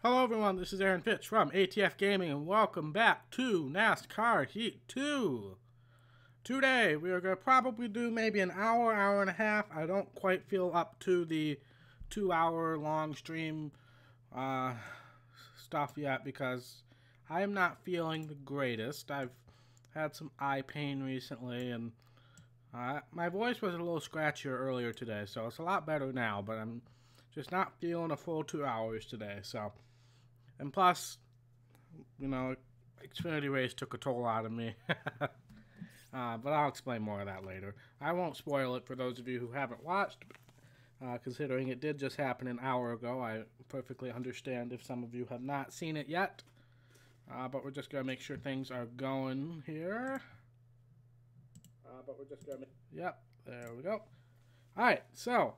Hello everyone, this is Aaron Fitch from ATF Gaming and welcome back to NASCAR Heat 2. Today we are going to probably do maybe an hour, hour and a half. I don't quite feel up to the 2-hour long stream stuff yet because I am not feeling the greatest. I've had some eye pain recently and my voice was a little scratchier earlier today, so it's a lot better now, but I'm just not feeling a full 2 hours today, so... And plus, you know, Xfinity Race took a toll out of me. But I'll explain more of that later. I won't spoil it for those of you who haven't watched, considering it did just happen an hour ago. I perfectly understand if some of you have not seen it yet. But we're just going to make sure things are going here. Yep, there we go. Alright, so,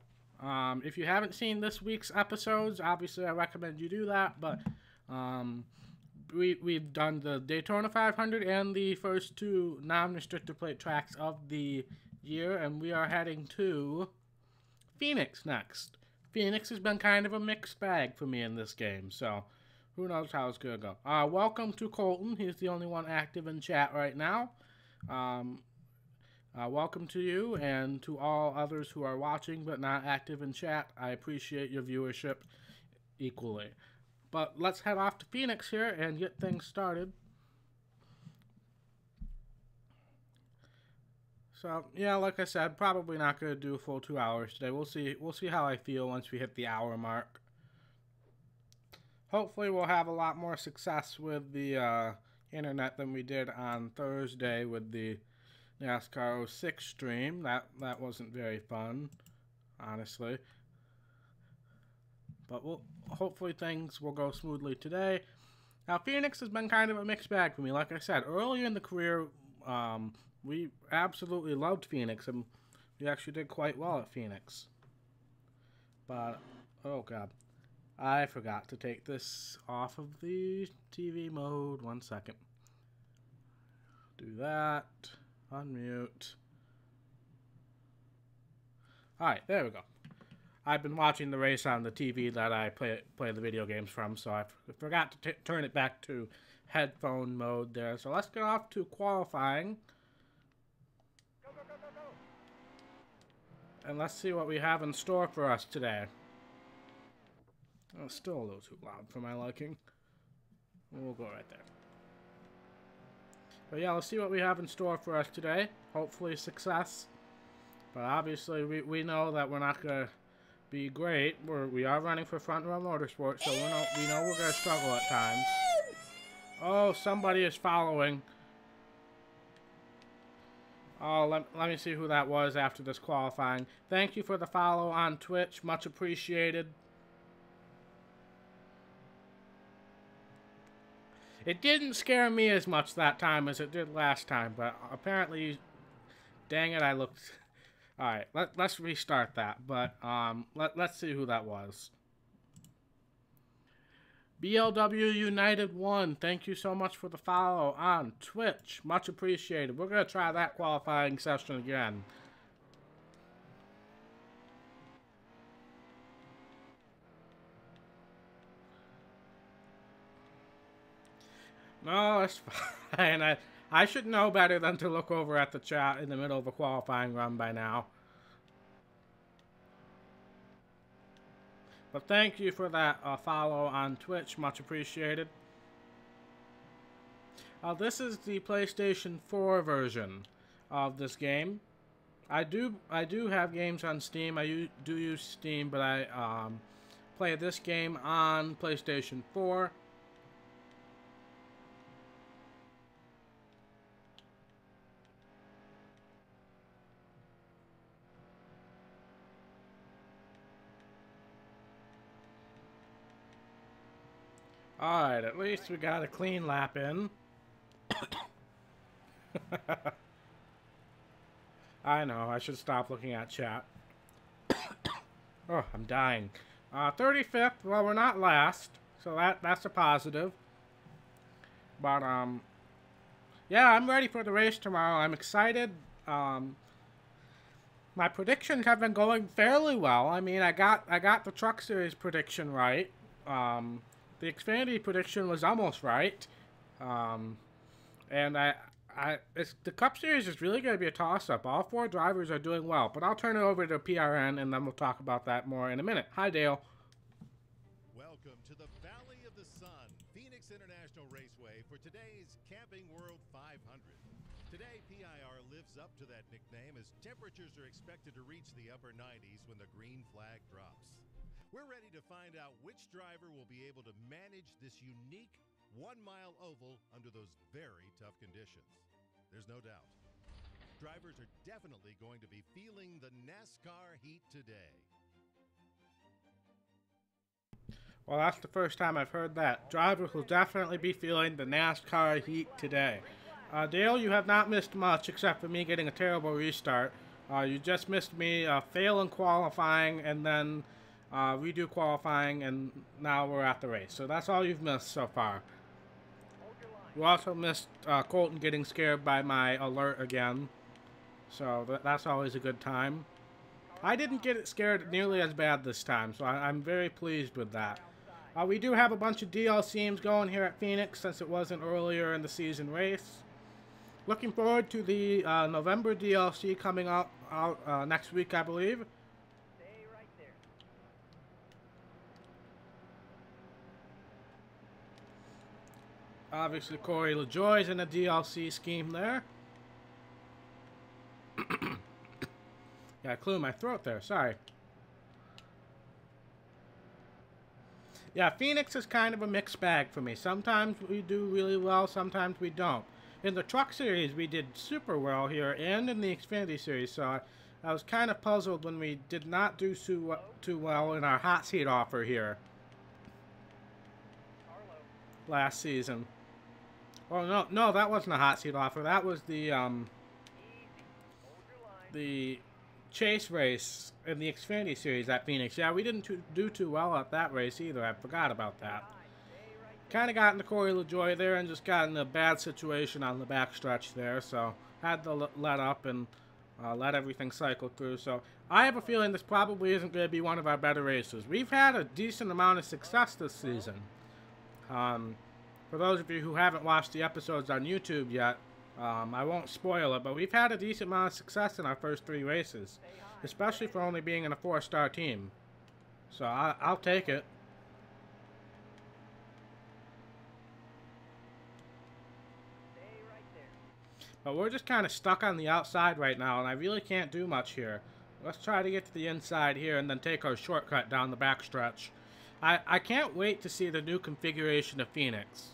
if you haven't seen this week's episodes, obviously I recommend you do that, but... We've done the Daytona 500 and the first two non-restrictor plate tracks of the year, and we are heading to Phoenix next. Phoenix has been kind of a mixed bag for me in this game, so who knows how it's going to go. Welcome to Colton. He's the only one active in chat right now. Welcome to you and to all others who are watching but not active in chat. I appreciate your viewership equally. But let's head off to Phoenix here and get things started. So, yeah, like I said, probably not going to do a full 2 hours today. We'll see how I feel once we hit the hour mark. Hopefully we'll have a lot more success with the internet than we did on Thursday with the NASCAR 06 stream. That wasn't very fun, honestly. But hopefully things will go smoothly today. Now, Phoenix has been kind of a mixed bag for me. Like I said, earlier in the career, we absolutely loved Phoenix, and we actually did quite well at Phoenix. But, oh god, I forgot to take this off of the TV mode. 1 second. Do that. Unmute. Alright, there we go. I've been watching the race on the TV that I play the video games from, so I forgot to turn it back to headphone mode there. So let's get off to qualifying. Go, go, go, go, go. And let's see what we have in store for us today. Oh, it's still a little too loud for my liking. We'll go right there. But yeah, let's see what we have in store for us today. Hopefully success. But obviously we know that we're not going to be great. We are running for Front Row Motorsports, so we know we're going to struggle at times. Oh, somebody is following. Oh, let me see who that was after this qualifying. Thank you for the follow on Twitch. Much appreciated. It didn't scare me as much that time as it did last time, but apparently, dang it, I looked... Alright, let's restart that, but let's see who that was. BLW United 1, thank you so much for the follow on Twitch. Much appreciated. We're going to try that qualifying session again. No, it's fine. I should know better than to look over at the chat in the middle of a qualifying run by now. But thank you for that follow on Twitch. Much appreciated. This is the PlayStation 4 version of this game. I do have games on Steam. I do use Steam, but I play this game on PlayStation 4. Alright, at least we got a clean lap in. I know, I should stop looking at chat. Oh, I'm dying. 35th, well, we're not last, so that's a positive. But, yeah, I'm ready for the race tomorrow. I'm excited. My predictions have been going fairly well. I mean, I got the Truck Series prediction right. the Xfinity prediction was almost right. And the Cup Series is really going to be a toss-up. All 4 drivers are doing well, but I'll turn it over to PRN, and then we'll talk about that more in a minute. Hi, Dale. Welcome to the Valley of the Sun, Phoenix International Raceway for today's Camping World 500. Today, PIR lives up to that nickname as temperatures are expected to reach the upper 90s when the green flag drops. We're ready to find out which driver will be able to manage this unique 1-mile oval under those very tough conditions. There's no doubt. Drivers are definitely going to be feeling the NASCAR heat today. Well, that's the first time I've heard that. Drivers will definitely be feeling the NASCAR heat today. Dale, you have not missed much except for me getting a terrible restart. You just missed me failing qualifying and then redo qualifying, and now we're at the race. So that's all you've missed so far. You also missed Colton getting scared by my alert again. So that's always a good time. I didn't get it scared nearly as bad this time, so I'm very pleased with that. We do have a bunch of DLCs going here at Phoenix since it wasn't earlier in the season race. Looking forward to the November DLC coming out next week, I believe. Stay right there. Obviously, Corey LaJoie's in the DLC scheme there. Got a clue in my throat there, sorry. Yeah, Phoenix is kind of a mixed bag for me. Sometimes we do really well, sometimes we don't. In the Truck Series, we did super well here, and in the Xfinity Series, so I was kind of puzzled when we did not do too well in our hot seat offer here last season. Oh, no, that wasn't a hot seat offer. That was the chase race in the Xfinity Series at Phoenix. Yeah, we didn't do too well at that race either. I forgot about that. Kind of got into Corey LaJoie there and just got in a bad situation on the backstretch there, so had to let up and let everything cycle through. So I have a feeling this probably isn't going to be one of our better races. We've had a decent amount of success this season. For those of you who haven't watched the episodes on YouTube yet, I won't spoil it, but we've had a decent amount of success in our first 3 races, especially for only being in a 4-star team. So I'll take it. But we're just kind of stuck on the outside right now, and I really can't do much here. Let's try to get to the inside here and then take our shortcut down the backstretch. I can't wait to see the new configuration of Phoenix.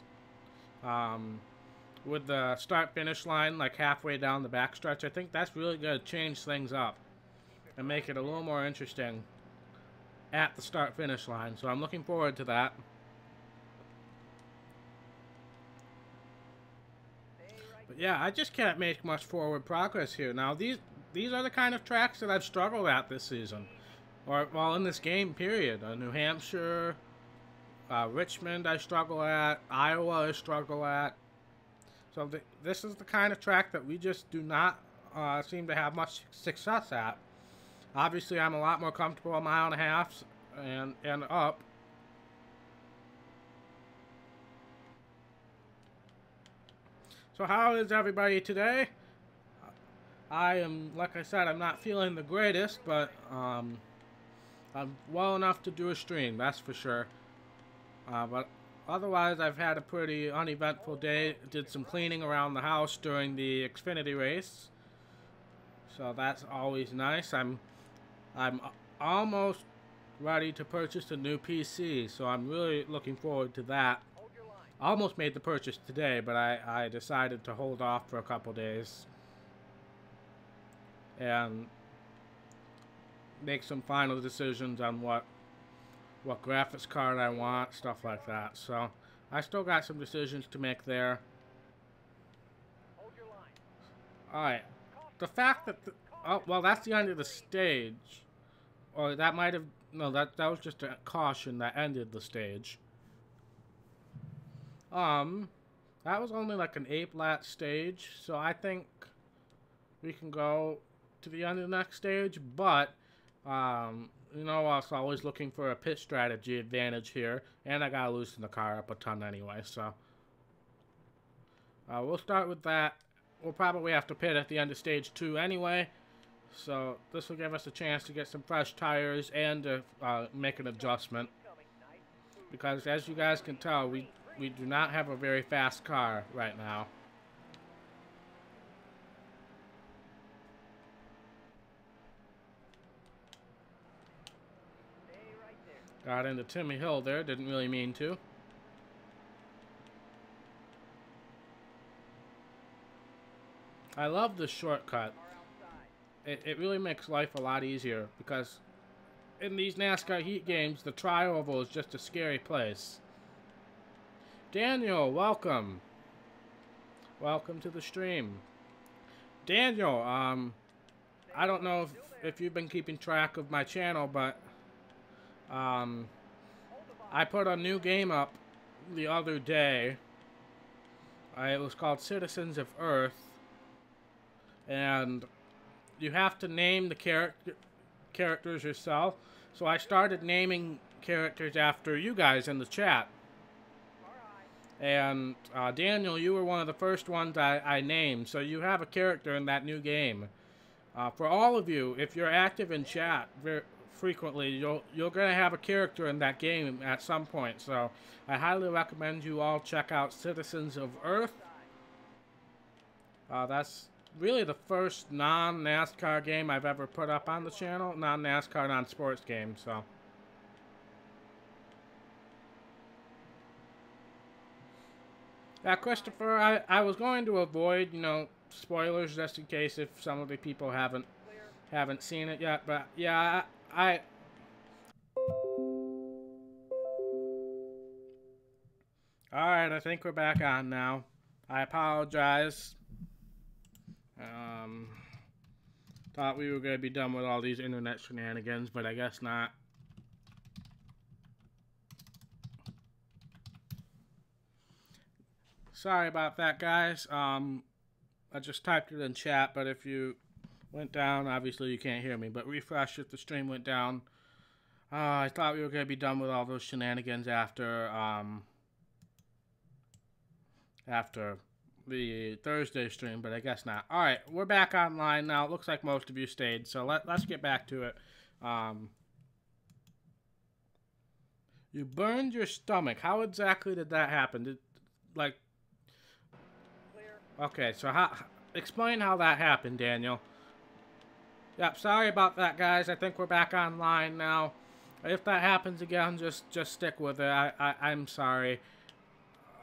With the start-finish line like halfway down the backstretch, I think that's really going to change things up and make it a little more interesting at the start-finish line. So I'm looking forward to that. But yeah, I just can't make much forward progress here. Now, these are the kind of tracks that I've struggled at this season. Or, well, in this game, period. New Hampshire, Richmond I struggle at, Iowa I struggle at. So this is the kind of track that we just do not seem to have much success at. Obviously, I'm a lot more comfortable a 1.5 miles and up. So how is everybody today? I am, like I said, I'm not feeling the greatest, but I'm well enough to do a stream, that's for sure. But otherwise, I've had a pretty uneventful day. Did some cleaning around the house during the Xfinity race, so that's always nice. I'm almost ready to purchase a new PC, so I'm really looking forward to that. I almost made the purchase today, but I decided to hold off for a couple days and make some final decisions on what graphics card I want, stuff like that. So I still got some decisions to make there. Alright, the fact that oh, well, that's the end of the stage. Or that might have, no, that was just a caution that ended the stage. That was only like an 8-lap stage, so I think we can go to the end of the next stage, but you know, I was always looking for a pit strategy advantage here, and I gotta loosen the car up a ton anyway, so. We'll start with that. We'll probably have to pit at the end of stage 2 anyway, so this will give us a chance to get some fresh tires and to make an adjustment. Because as you guys can tell, we do not have a very fast car right now. Got into Timmy Hill there, didn't really mean to. I love this shortcut. It really makes life a lot easier because in these NASCAR Heat games, the tri-oval is just a scary place. Daniel, welcome. Welcome to the stream. Daniel, I don't know if you've been keeping track of my channel, but I put a new game up the other day. It was called Citizens of Earth, and you have to name the characters yourself. So I started naming characters after you guys in the chat. And Daniel, you were one of the first ones I named, so you have a character in that new game. For all of you, if you're active in chat very frequently, you're gonna have a character in that game at some point. So I highly recommend you all check out Citizens of Earth. That's really the first non-NASCAR game I've ever put up on the channel. Non-NASCAR, non-sports game, so. Yeah, Christopher, I was going to avoid, you know, spoilers just in case if some of the people haven't seen it yet, but yeah, Alright, I think we're back on now. I apologize. Thought we were going to be done with all these internet shenanigans, but I guess not. Sorry about that, guys. I just typed it in chat, but if you went down, obviously you can't hear me, but refresh if the stream went down. I thought we were going to be done with all those shenanigans after the Thursday stream, but I guess not. Alright, we're back online now. It looks like most of you stayed, so let's get back to it. You burned your stomach. How exactly did that happen? Okay, so explain how that happened, Daniel. Yep, sorry about that, guys. I think we're back online now. If that happens again, just stick with it. I'm sorry.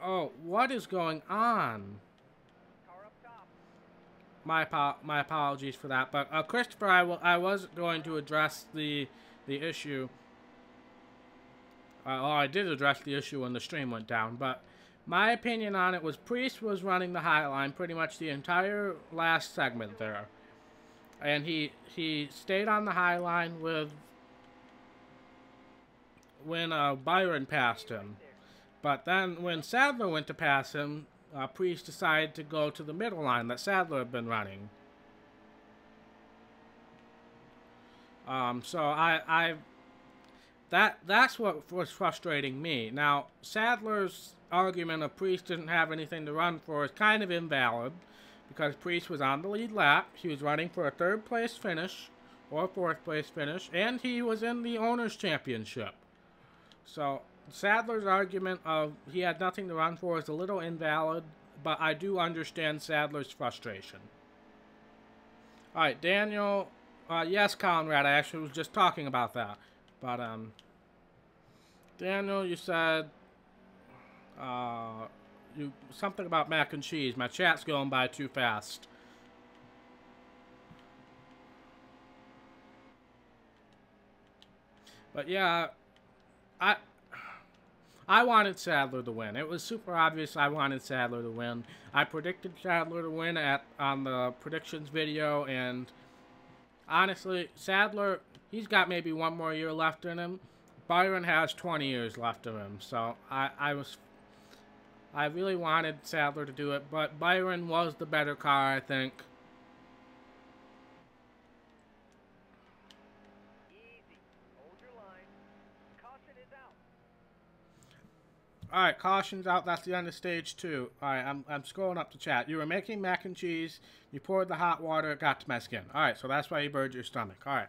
Oh, what is going on? My apologies for that. But Christopher, I was going to address the issue. I did address the issue when the stream went down, but my opinion on it was Priest was running the high line pretty much the entire last segment there. And he stayed on the high line when Byron passed him. But then when Sadler went to pass him, Priest decided to go to the middle line that Sadler had been running. So that's what was frustrating me. Now, Sadler's argument of Priest didn't have anything to run for is kind of invalid, because Priest was on the lead lap. He was running for a third place finish or fourth place finish, and he was in the Owners' Championship. So Sadler's argument of he had nothing to run for is a little invalid, but I do understand Sadler's frustration. Alright, Daniel. Yes, Conrad, I actually was just talking about that. But, Daniel, you said, something about mac and cheese. My chat's going by too fast. But yeah, I wanted Sadler to win. It was super obvious I wanted Sadler to win. I predicted Sadler to win on the predictions video, and honestly, Sadler, he's got maybe one more year left in him. Byron has 20 years left in him, so I really wanted Sadler to do it, but Byron was the better car, I think. Alright, caution's out. That's the end of stage 2. Alright, I'm scrolling up the chat. You were making mac and cheese. You poured the hot water. It got to my skin. Alright, so that's why you burned your stomach. Alright.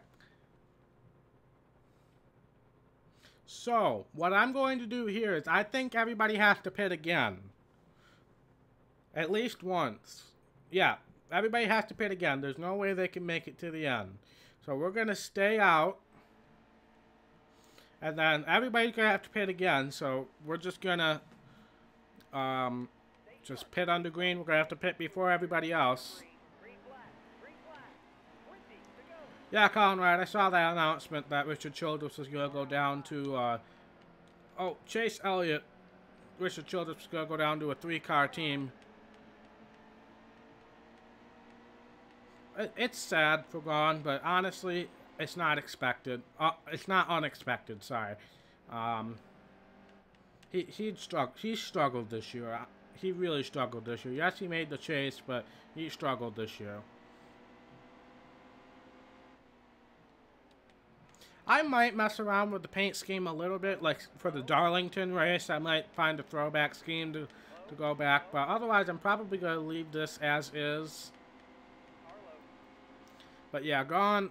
So, what I'm going to do here is I think everybody has to pit again. At least once. Yeah, everybody has to pit again. There's no way they can make it to the end. So we're going to stay out. And then everybody's going to have to pit again. So we're just going to just pit under green. We're going to have to pit before everybody else. Yeah, Conrad, I saw that announcement that Richard Childress was going to go down to... oh, Chase Elliott. Richard Childress was going to go down to a 3-car team. It's sad for Ron, but honestly, it's not expected. It's not unexpected, sorry. He struggled this year. He really struggled this year. Yes, he made the chase, but he struggled this year. I might mess around with the paint scheme a little bit, like for the Darlington race. I might find a throwback scheme to go back, but otherwise I'm probably going to leave this as is. But yeah, Gone,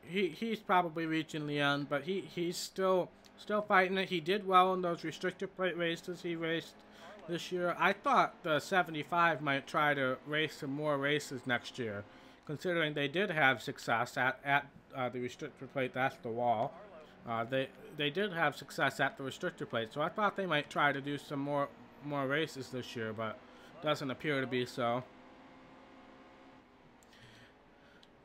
he's probably reaching the end, but he's still fighting it. He did well in those restrictor plate races he raced this year. I thought the 75 might try to race some more races next year, considering they did have success at the restrictor plate. That's the wall. They did have success at the restrictor plate, so I thought they might try to do some more races this year, but doesn't appear to be so.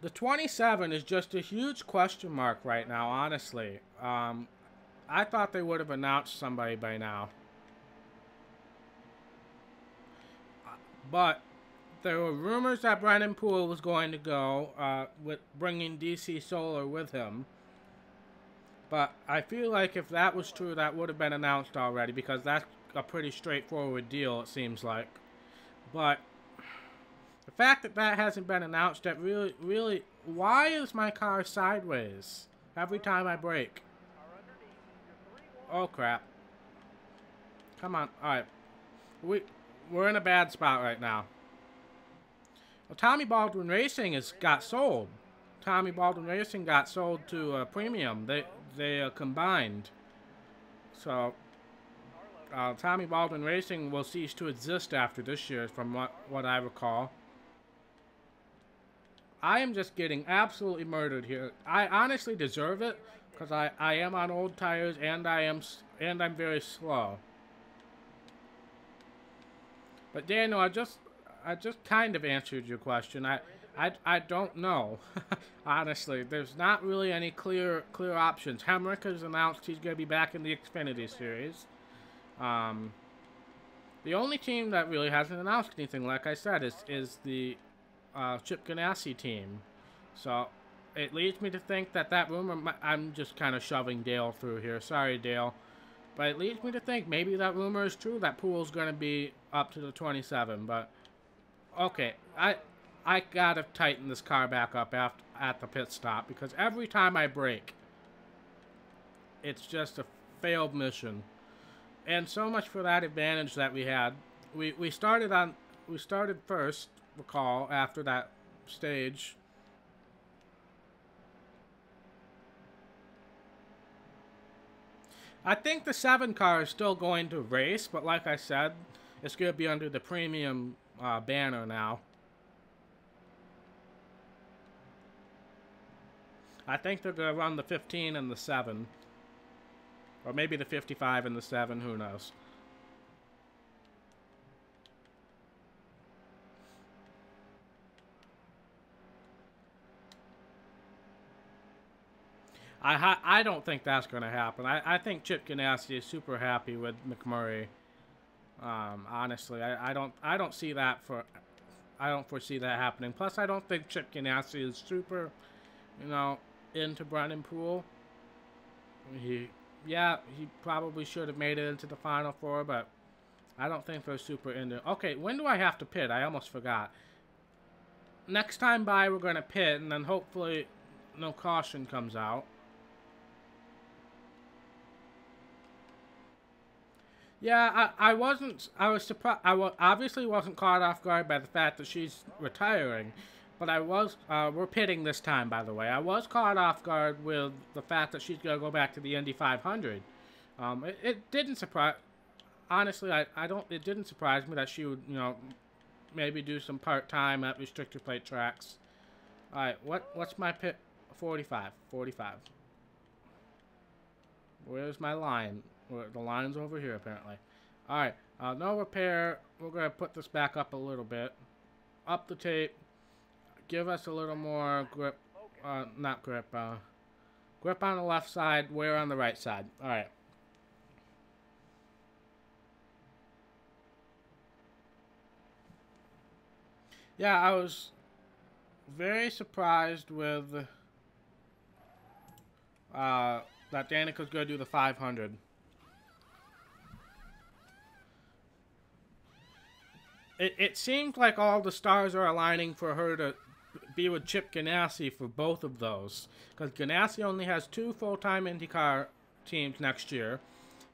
The 27 is just a huge question mark right now, honestly. I thought they would have announced somebody by now. But there were rumors that Brennan Poole was going to go, with bringing DC Solar with him. But I feel like if that was true, that would have been announced already, because that's a pretty straightforward deal, it seems like. But the fact that that hasn't been announced, that really, why is my car sideways every time I brake? Oh crap. Come on, alright. We're in a bad spot right now. Well, Tommy Baldwin Racing got sold. Tommy Baldwin Racing got sold to Premium. They combined. So Tommy Baldwin Racing will cease to exist after this year, from what I recall. I am just getting absolutely murdered here. I honestly deserve it, because I am on old tires and I'm very slow. But Daniel, I just kind of answered your question. I don't know. Honestly, there's not really any clear options. Hemrick has announced he's going to be back in the Xfinity Series. The only team that really hasn't announced anything, like I said, is the Chip Ganassi team. So it leads me to think that rumor, I'm just kind of shoving Dale through here. Sorry, Dale. But it leads me to think maybe that rumor is true, that Poole's going to be up to the 27. But, okay, I got to tighten this car back up at the pit stop, because every time I brake, it's just a failed mission. And so much for that advantage that we had. We started first, recall, after that stage. I think the 7 car is still going to race, but like I said, it's going to be under the Premium banner now. I think they're going to run the 15 and the 7. Or maybe the 55 and the 7, who knows. I don't think that's going to happen. I think Chip Ganassi is super happy with McMurray. Honestly, I don't see that I don't foresee that happening. Plus, I don't think Chip Ganassi is super, into Brennan Poole. He probably should have made it into the Final Four, but I don't think they're super into. Okay, when do I have to pit? I almost forgot. Next time by, we're going to pit, and then hopefully no caution comes out. Yeah, I wasn't. I was surprised. Obviously wasn't caught off guard by the fact that she's retiring, but I was. We're pitting this time, by the way. I was caught off guard with the fact that she's gonna go back to the Indy 500. It didn't surprise. Honestly, I don't. It didn't surprise me that she would, maybe do some part time at restrictor plate tracks. All right, what's my pit? 45. 45. Where's my line? The line's over here, apparently. Alright, no repair. We're going to put this back up a little bit. Up the tape. Give us a little more grip. Not grip. Grip on the left side, wear on the right side. Alright. Yeah, I was very surprised with that Danica's going to do the 500. It seems like all the stars are aligning for her to be with Chip Ganassi for both of those. Because Ganassi only has 2 full-time IndyCar teams next year,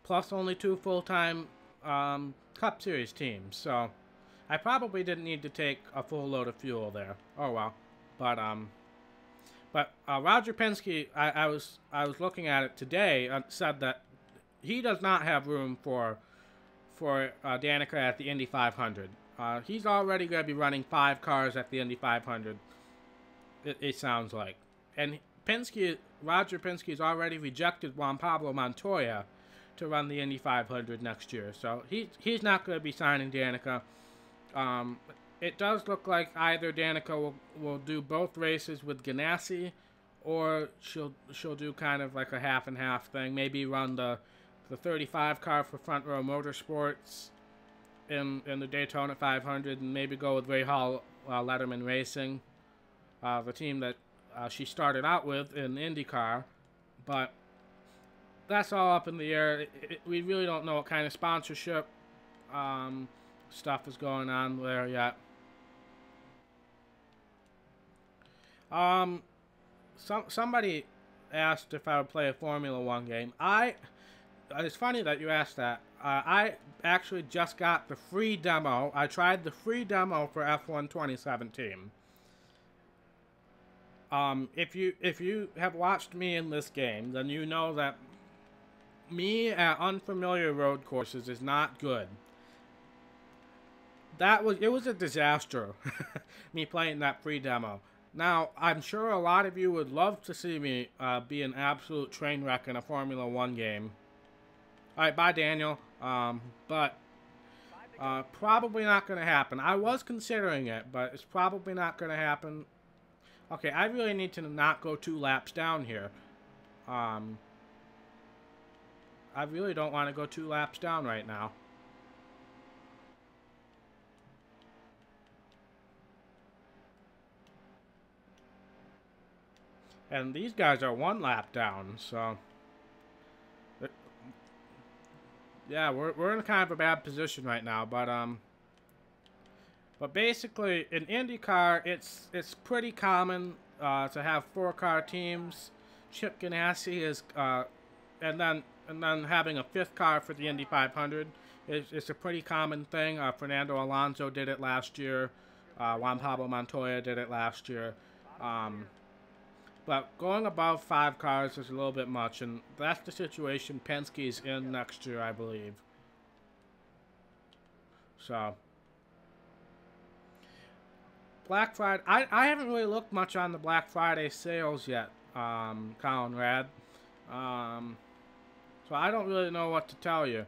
plus only 2 full-time Cup Series teams. So I probably didn't need to take a full load of fuel there. Oh well. But Roger Penske, I was looking at it today, said that he does not have room for Danica at the Indy 500. He's already going to be running 5 cars at the Indy 500. It sounds like, and Roger Penske has already rejected Juan Pablo Montoya to run the Indy 500 next year. So he's not going to be signing Danica. It does look like either Danica will do both races with Ganassi, or she'll do kind of like a half and half thing. Maybe run the 35 car for Front Row Motorsports in the Daytona 500, and maybe go with Ray Hall Letterman Racing, the team that she started out with in IndyCar. But that's all up in the air. We really don't know what kind of sponsorship stuff is going on there yet. Somebody asked if I would play a Formula One game. It's funny that you asked that. I actually just got the free demo. I tried the free demo for F1 2017. If you have watched me in this game, then you know that me at unfamiliar road courses is not good. It was a disaster, me playing that free demo. Now, I'm sure a lot of you would love to see me be an absolute train wreck in a Formula One game. Alright, bye Daniel. But probably not going to happen. I was considering it, but it's probably not going to happen. Okay, I really need to not go 2 laps down here. I really don't want to go 2 laps down right now. And these guys are 1 lap down, so... Yeah, we're in kind of a bad position right now, but basically in IndyCar it's pretty common to have 4-car teams. Chip Ganassi is and then having a 5th car for the Indy 500 is a pretty common thing. Fernando Alonso did it last year. Juan Pablo Montoya did it last year. But going above 5 cars is a little bit much, and that's the situation Penske's in next year, I believe. So, Black Friday, I haven't really looked much on the Black Friday sales yet, Conrad. So I don't really know what to tell you.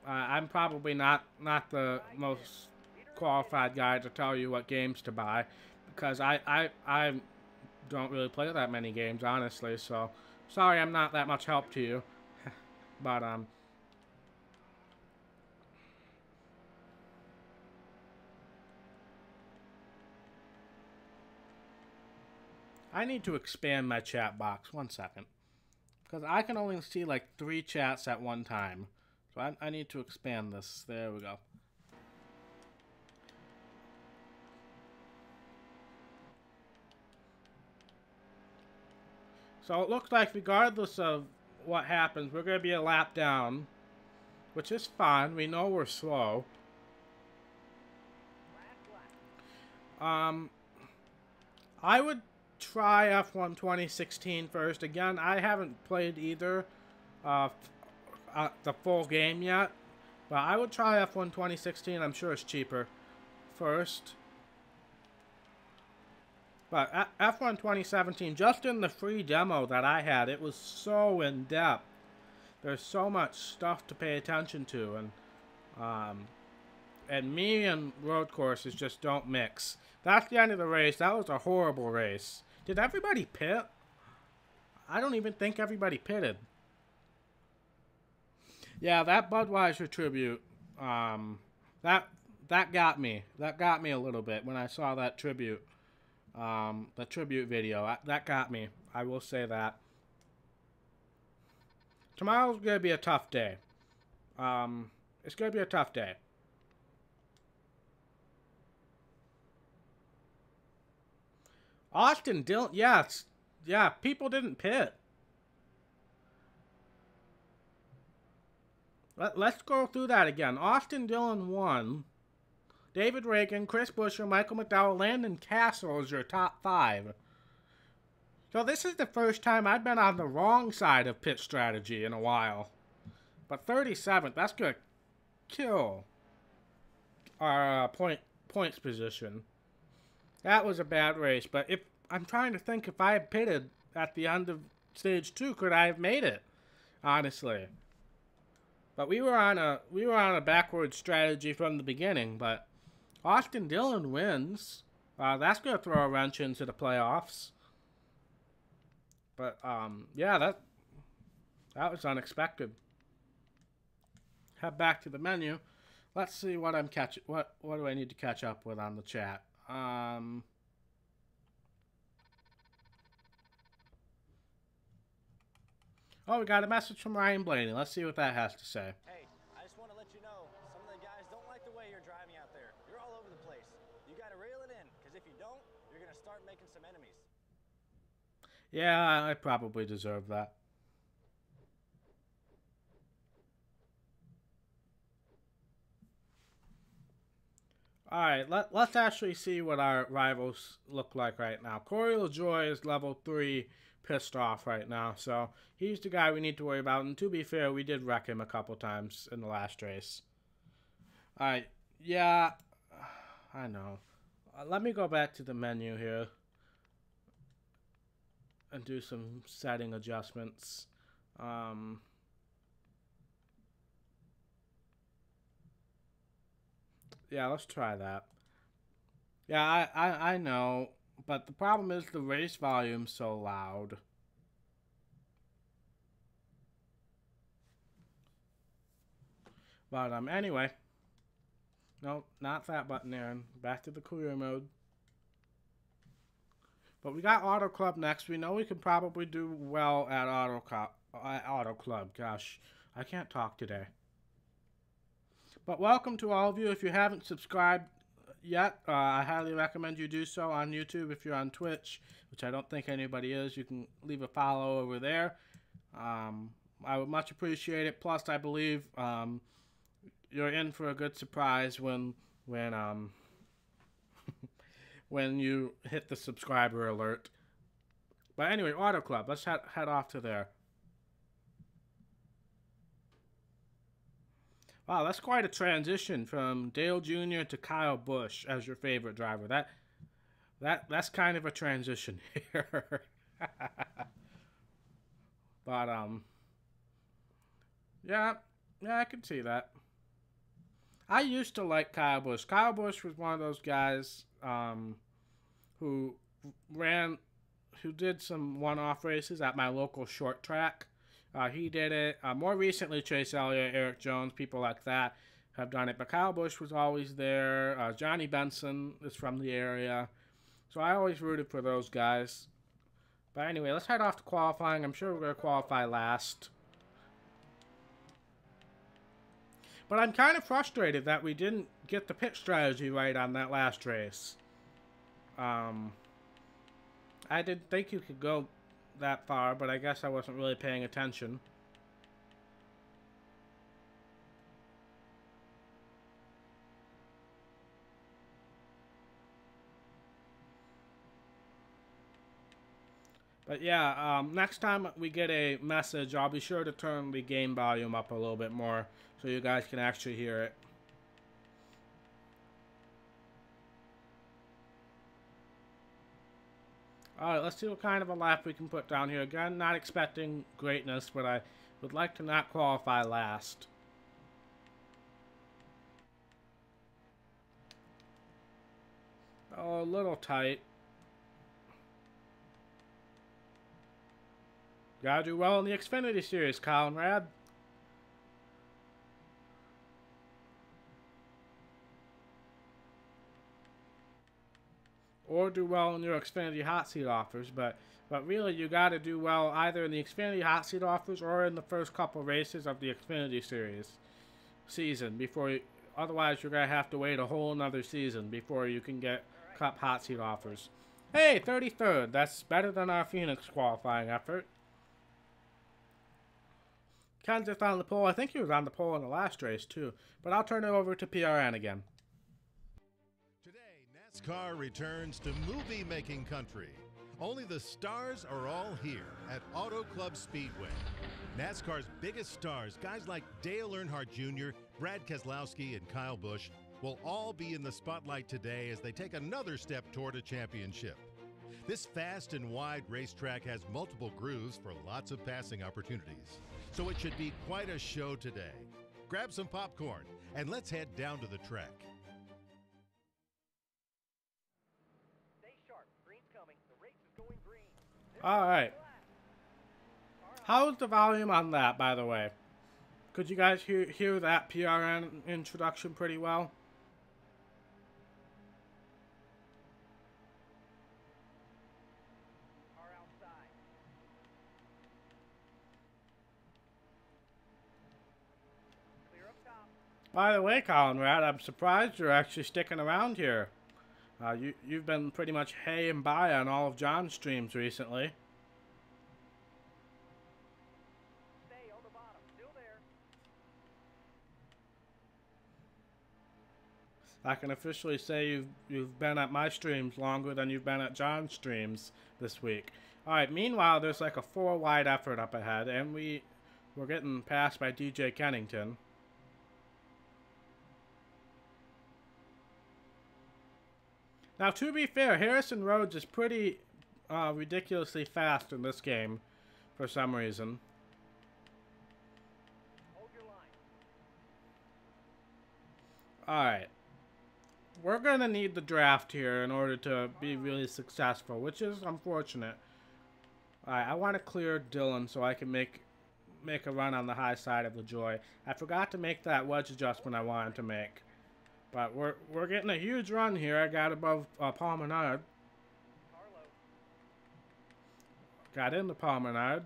I'm probably not the most qualified guy to tell you what games to buy, because I don't really play that many games, honestly, so sorry I'm not that much help to you. But I need to expand my chat box. 1 second, because I can only see like 3 chats at one time, so I need to expand this. There we go. So it looks like regardless of what happens, we're going to be a lap down. which is fine. We know we're slow. Last lap. I would try F1 2016 first. Again, I haven't played either the full game yet, but I would try F1 2016. I'm sure it's cheaper first. But F1 2017, just in the free demo that I had, it was so in-depth. There's so much stuff to pay attention to, and me and road courses just don't mix. That's the end of the race. That was a horrible race. Did everybody pit? I don't even think everybody pitted. Yeah, that Budweiser tribute, that got me. That got me a little bit when I saw that tribute. The tribute video. That got me. I will say that. Tomorrow's going to be a tough day. It's going to be a tough day. Austin Dillon, yeah, people didn't pit. Let's go through that again. Austin Dillon won. David Reagan, Chris Buescher, Michael McDowell, Landon Castle is your top 5. So this is the first time I've been on the wrong side of pit strategy in a while. But 37th, that's going to kill our points position. That was a bad race, but if I'm trying to think if I had pitted at the end of stage 2, could I have made it? Honestly. But we were on a backward strategy from the beginning, but Austin Dillon wins. That's going to throw a wrench into the playoffs. But yeah, that was unexpected. Head back to the menu. Let's see what I'm catching. What do I need to catch up with on the chat? Oh, we got a message from Ryan Blaney. Let's see what that has to say. Hey, I just want to let you know, some of the guys don't like the way you're driving out there. You're all over the place. You got to reel it in, because if you don't, you're going to start making some enemies. Yeah, I probably deserve that. Alright, let's actually see what our rivals look like right now. Corey LaJoy is level 3 pissed off right now, so he's the guy we need to worry about. And to be fair, we did wreck him a couple times in the last race. Alright, yeah, I know. Let me go back to the menu here and do some setting adjustments. Yeah, let's try that. Yeah, I know, but the problem is the race volume's so loud. But anyway. No, not that button there. Back to the career mode. But we got Auto Club next. We know we can probably do well at Auto Club. Gosh, I can't talk today. But welcome to all of you. If you haven't subscribed yet, I highly recommend you do so on YouTube. If you're on Twitch, which I don't think anybody is, you can leave a follow over there. I would much appreciate it. Plus, I believe you're in for a good surprise when when you hit the subscriber alert. But anyway, Auto Club. Let's head off to there. Wow, that's quite a transition from Dale Jr. to Kyle Busch as your favorite driver. That's kind of a transition here. But yeah, I can see that. I used to like Kyle Busch. Kyle Busch was one of those guys who did some one-off races at my local short track. He did it. More recently, Chase Elliott, Eric Jones, people like that have done it. But Kyle Busch was always there. Johnny Benson is from the area. So I always rooted for those guys. But anyway, let's head off to qualifying. I'm sure we're going to qualify last. But I'm kind of frustrated that we didn't get the pit strategy right on that last race. I didn't think you could go that far, but I guess I wasn't really paying attention. But yeah, next time we get a message, I'll be sure to turn the game volume up a little bit more so you guys can actually hear it. Alright, let's see what kind of a lap we can put down here. Again, not expecting greatness, but I would like to not qualify last. Oh, a little tight. Gotta do well in the Xfinity Series, Conrad. Or do well in your Xfinity Hot Seat offers, but really you gotta do well either in the Xfinity Hot Seat offers or in the first couple races of the Xfinity Series season before you, otherwise you're gonna have to wait a whole another season before you can get Cup Hot Seat offers. Hey, 33rd. That's better than our Phoenix qualifying effort. Kenseth on the pole. I think he was on the pole in the last race too. But I'll turn it over to PRN again. Today, NASCAR returns to movie-making country. Only the stars are all here at Auto Club Speedway. NASCAR's biggest stars, guys like Dale Earnhardt Jr., Brad Keselowski, and Kyle Busch, will all be in the spotlight today as they take another step toward a championship. This fast and wide racetrack has multiple grooves for lots of passing opportunities, so it should be quite a show today. Grab some popcorn and let's head down to the track. Stay sharp. Green's coming. The race is going green. Alright. How's the volume on that, by the way? Could you guys hear that PRN introduction pretty well? By the way, Conrad, I'm surprised you're actually sticking around here. You've been pretty much hay and by on all of John's streams recently. Stay on the bottom. Still there. I can officially say you've been at my streams longer than you've been at John's streams this week. Alright, meanwhile, there's like a 4 wide effort up ahead, and we're getting passed by DJ Kennington. Now, to be fair, Harrison Rhodes is pretty ridiculously fast in this game for some reason. Hold your line. Alright. We're going to need the draft here in order to be really successful, which is unfortunate. Alright, I want to clear Dylan so I can make a run on the high side of the Joy. I forgot to make that adjustment I wanted to make. But we're getting a huge run here. I got above Paul Menard. Got into Paul Menard.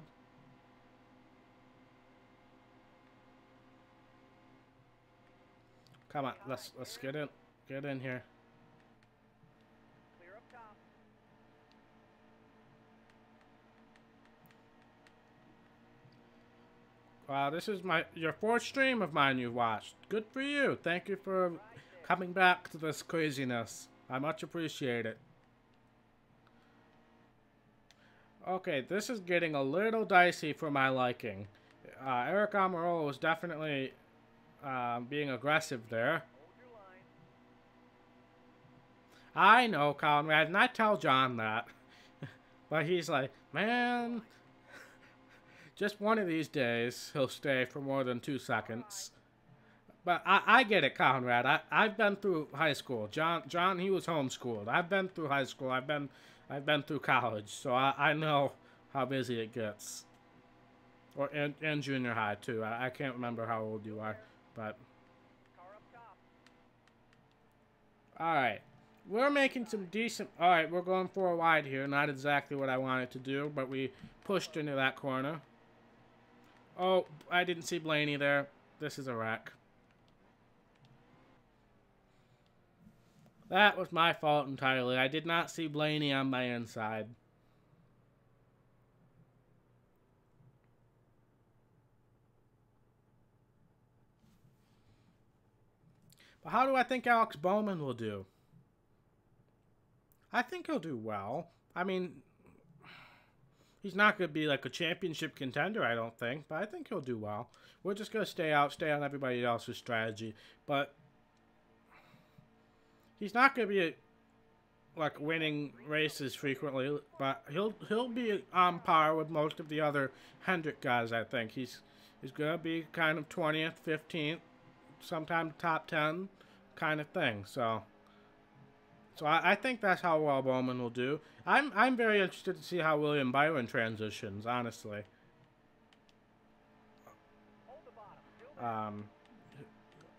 Come on, let's get in here. Clear up top. Wow, this is your 4th stream of mine you've watched. Good for you. Thank you for coming back to this craziness. I much appreciate it. Okay, this is getting a little dicey for my liking. Eric Almirola was definitely being aggressive there. Hold your line. I know, Conrad, and I tell John that. But he's like, man, just one of these days he'll stay for more than 2 seconds. But I get it, Conrad. I've been through high school. John, he was homeschooled. I've been through high school. I've been through college, so I know how busy it gets. Or and junior high too. I can't remember how old you are, but. Car up top. All right, we're making some decent. All right, we're going 4 wide here. Not exactly what I wanted to do, but we pushed into that corner. Oh, I didn't see Blaney there. This is a wreck. That was my fault entirely. I did not see Blaney on my inside. But how do I think Alex Bowman will do? I think he'll do well. I mean, He's not going to be like a championship contender, I don't think, but I think he'll do well. We're just going to stay on everybody else's strategy, but he's not going to be like winning races frequently, but he'll be on par with most of the other Hendrick guys. I think he's going to be kind of 20th, 15th, sometimes top 10 kind of thing. So I think that's how well Bowman will do. I'm very interested to see how William Byron transitions, honestly. The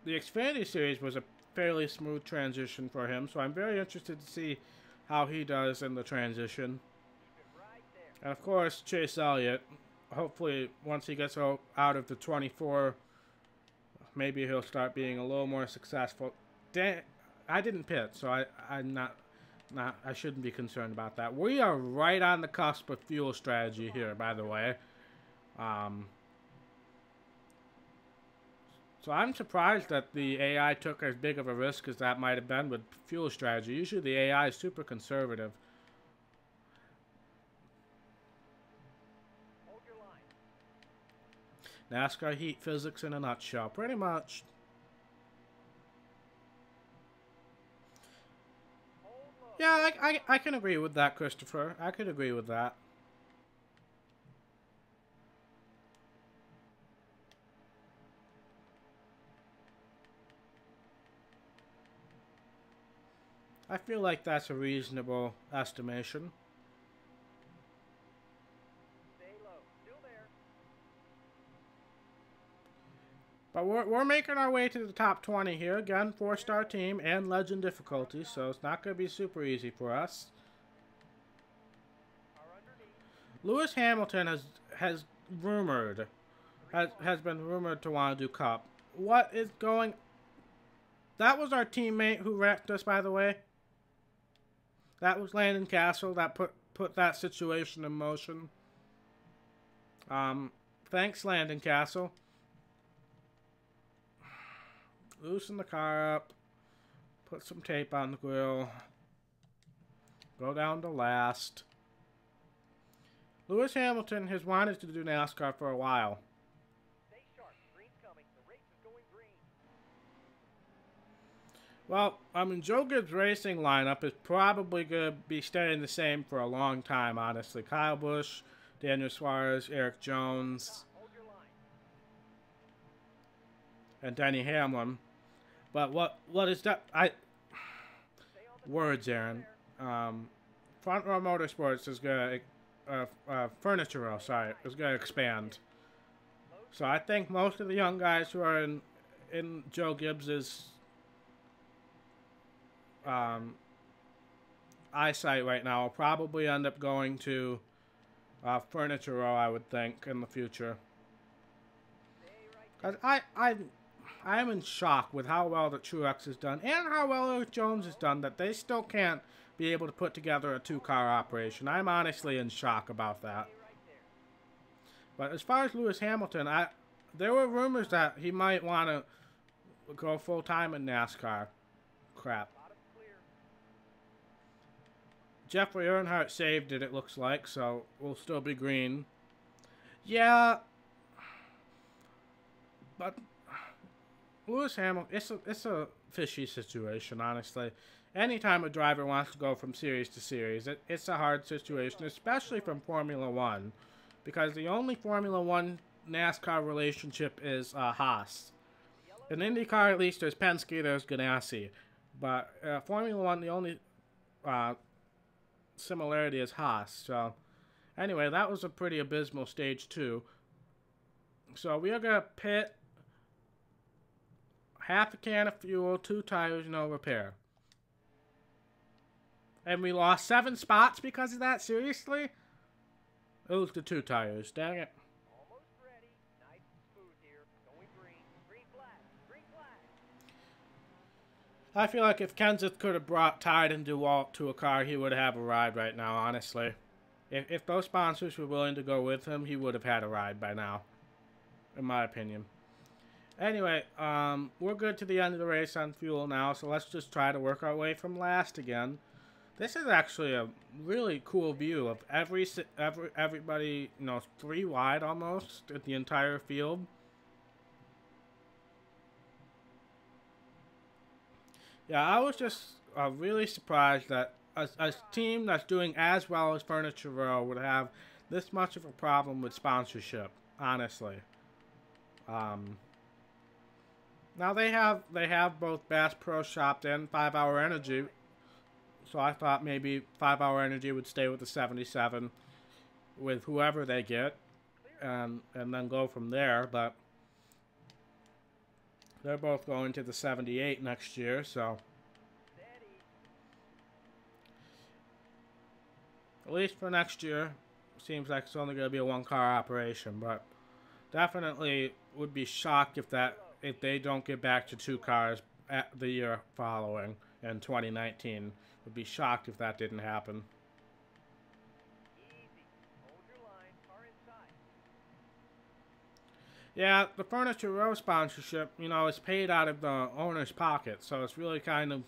Xfinity Series was a fairly smooth transition for him, so I'm very interested to see how he does in the transition. And of course, Chase Elliott, hopefully once he gets out of the 24, maybe he'll start being a little more successful. I didn't pit, so I'm not I shouldn't be concerned about that. We are right on the cusp of fuel strategy here, by the way. So I'm surprised that the AI took as big of a risk as that might have been with fuel strategy. Usually the AI is super conservative. Hold your line. NASCAR heat physics in a nutshell, pretty much. Yeah, I can agree with that, Christopher. I could agree with that. I feel like that's a reasonable estimation. Stay low. Still there. But we're making our way to the top 20 here. Again, 4-star team and legend difficulty, so it's not going to be super easy for us. Lewis Hamilton has been rumored to want to do Cup. What is going? That was our teammate who wrecked us, by the way. That was Landon Castle that put that situation in motion. Thanks, Landon Castle. Loosen the car up. Put some tape on the grill. Go down to last. Lewis Hamilton has wanted to do NASCAR for a while. Stay sharp. Green's coming. The race is going green. Well, Joe Gibbs' racing lineup is probably going to be staying the same for a long time, honestly. Kyle Busch, Daniel Suarez, Eric Jones, Hold your line. and Denny Hamlin. But what is that? Words, Aaron. Front Row Motorsports is going to Furniture Row, sorry, is going to expand. So I think most of the young guys who are in Joe Gibbs's eyesight right now will probably end up going to Furniture Row, I would think, in the future. Cause I am in shock with how well the Truex has done and how well Eric Jones has done that they still can't be able to put together a 2-car operation. I'm honestly in shock about that. But as far as Lewis Hamilton, there were rumors that he might want to go full-time in NASCAR. Crap. Jeffrey Earnhardt saved it looks like, so we'll still be green. Yeah. But Lewis Hamilton, it's a fishy situation, honestly. Anytime a driver wants to go from series to series, it's a hard situation, especially from Formula One, because the only Formula One NASCAR relationship is Haas. In IndyCar, at least, there's Penske, there's Ganassi, but Formula One, the only similarity is Haas. So, anyway, that was a pretty abysmal stage 2. So we are gonna pit. Half a can of fuel, 2 tires, no repair. And we lost 7 spots because of that? Seriously? It was the 2 tires. Dang it. Almost ready. Nice and smooth here. Going green. Green flag. Green flag. I feel like if Kenseth could have brought Tide and DeWalt to a car, he would have a ride right now, honestly. If those sponsors were willing to go with him, he would have had a ride by now. In my opinion. Anyway, we're good to the end of the race on fuel now, so let's just try to work our way from last again. This is actually a really cool view of everybody, you know, three wide almost at the entire field. Yeah, I was just really surprised that a team that's doing as well as Furniture Row would have this much of a problem with sponsorship. Honestly, um, now they have both Bass Pro Shops and 5 Hour Energy, so I thought maybe 5 Hour Energy would stay with the 77 with whoever they get, and then go from there. But they're both going to the 78 next year, so at least for next year, seems like it's only going to be a one-car operation. But definitely would be shocked if they don't get back to 2 cars at the year following in 2019. Would be shocked if that didn't happen. Yeah, the Furniture Row sponsorship, you know, is paid out of the owner's pocket, so it's really kind of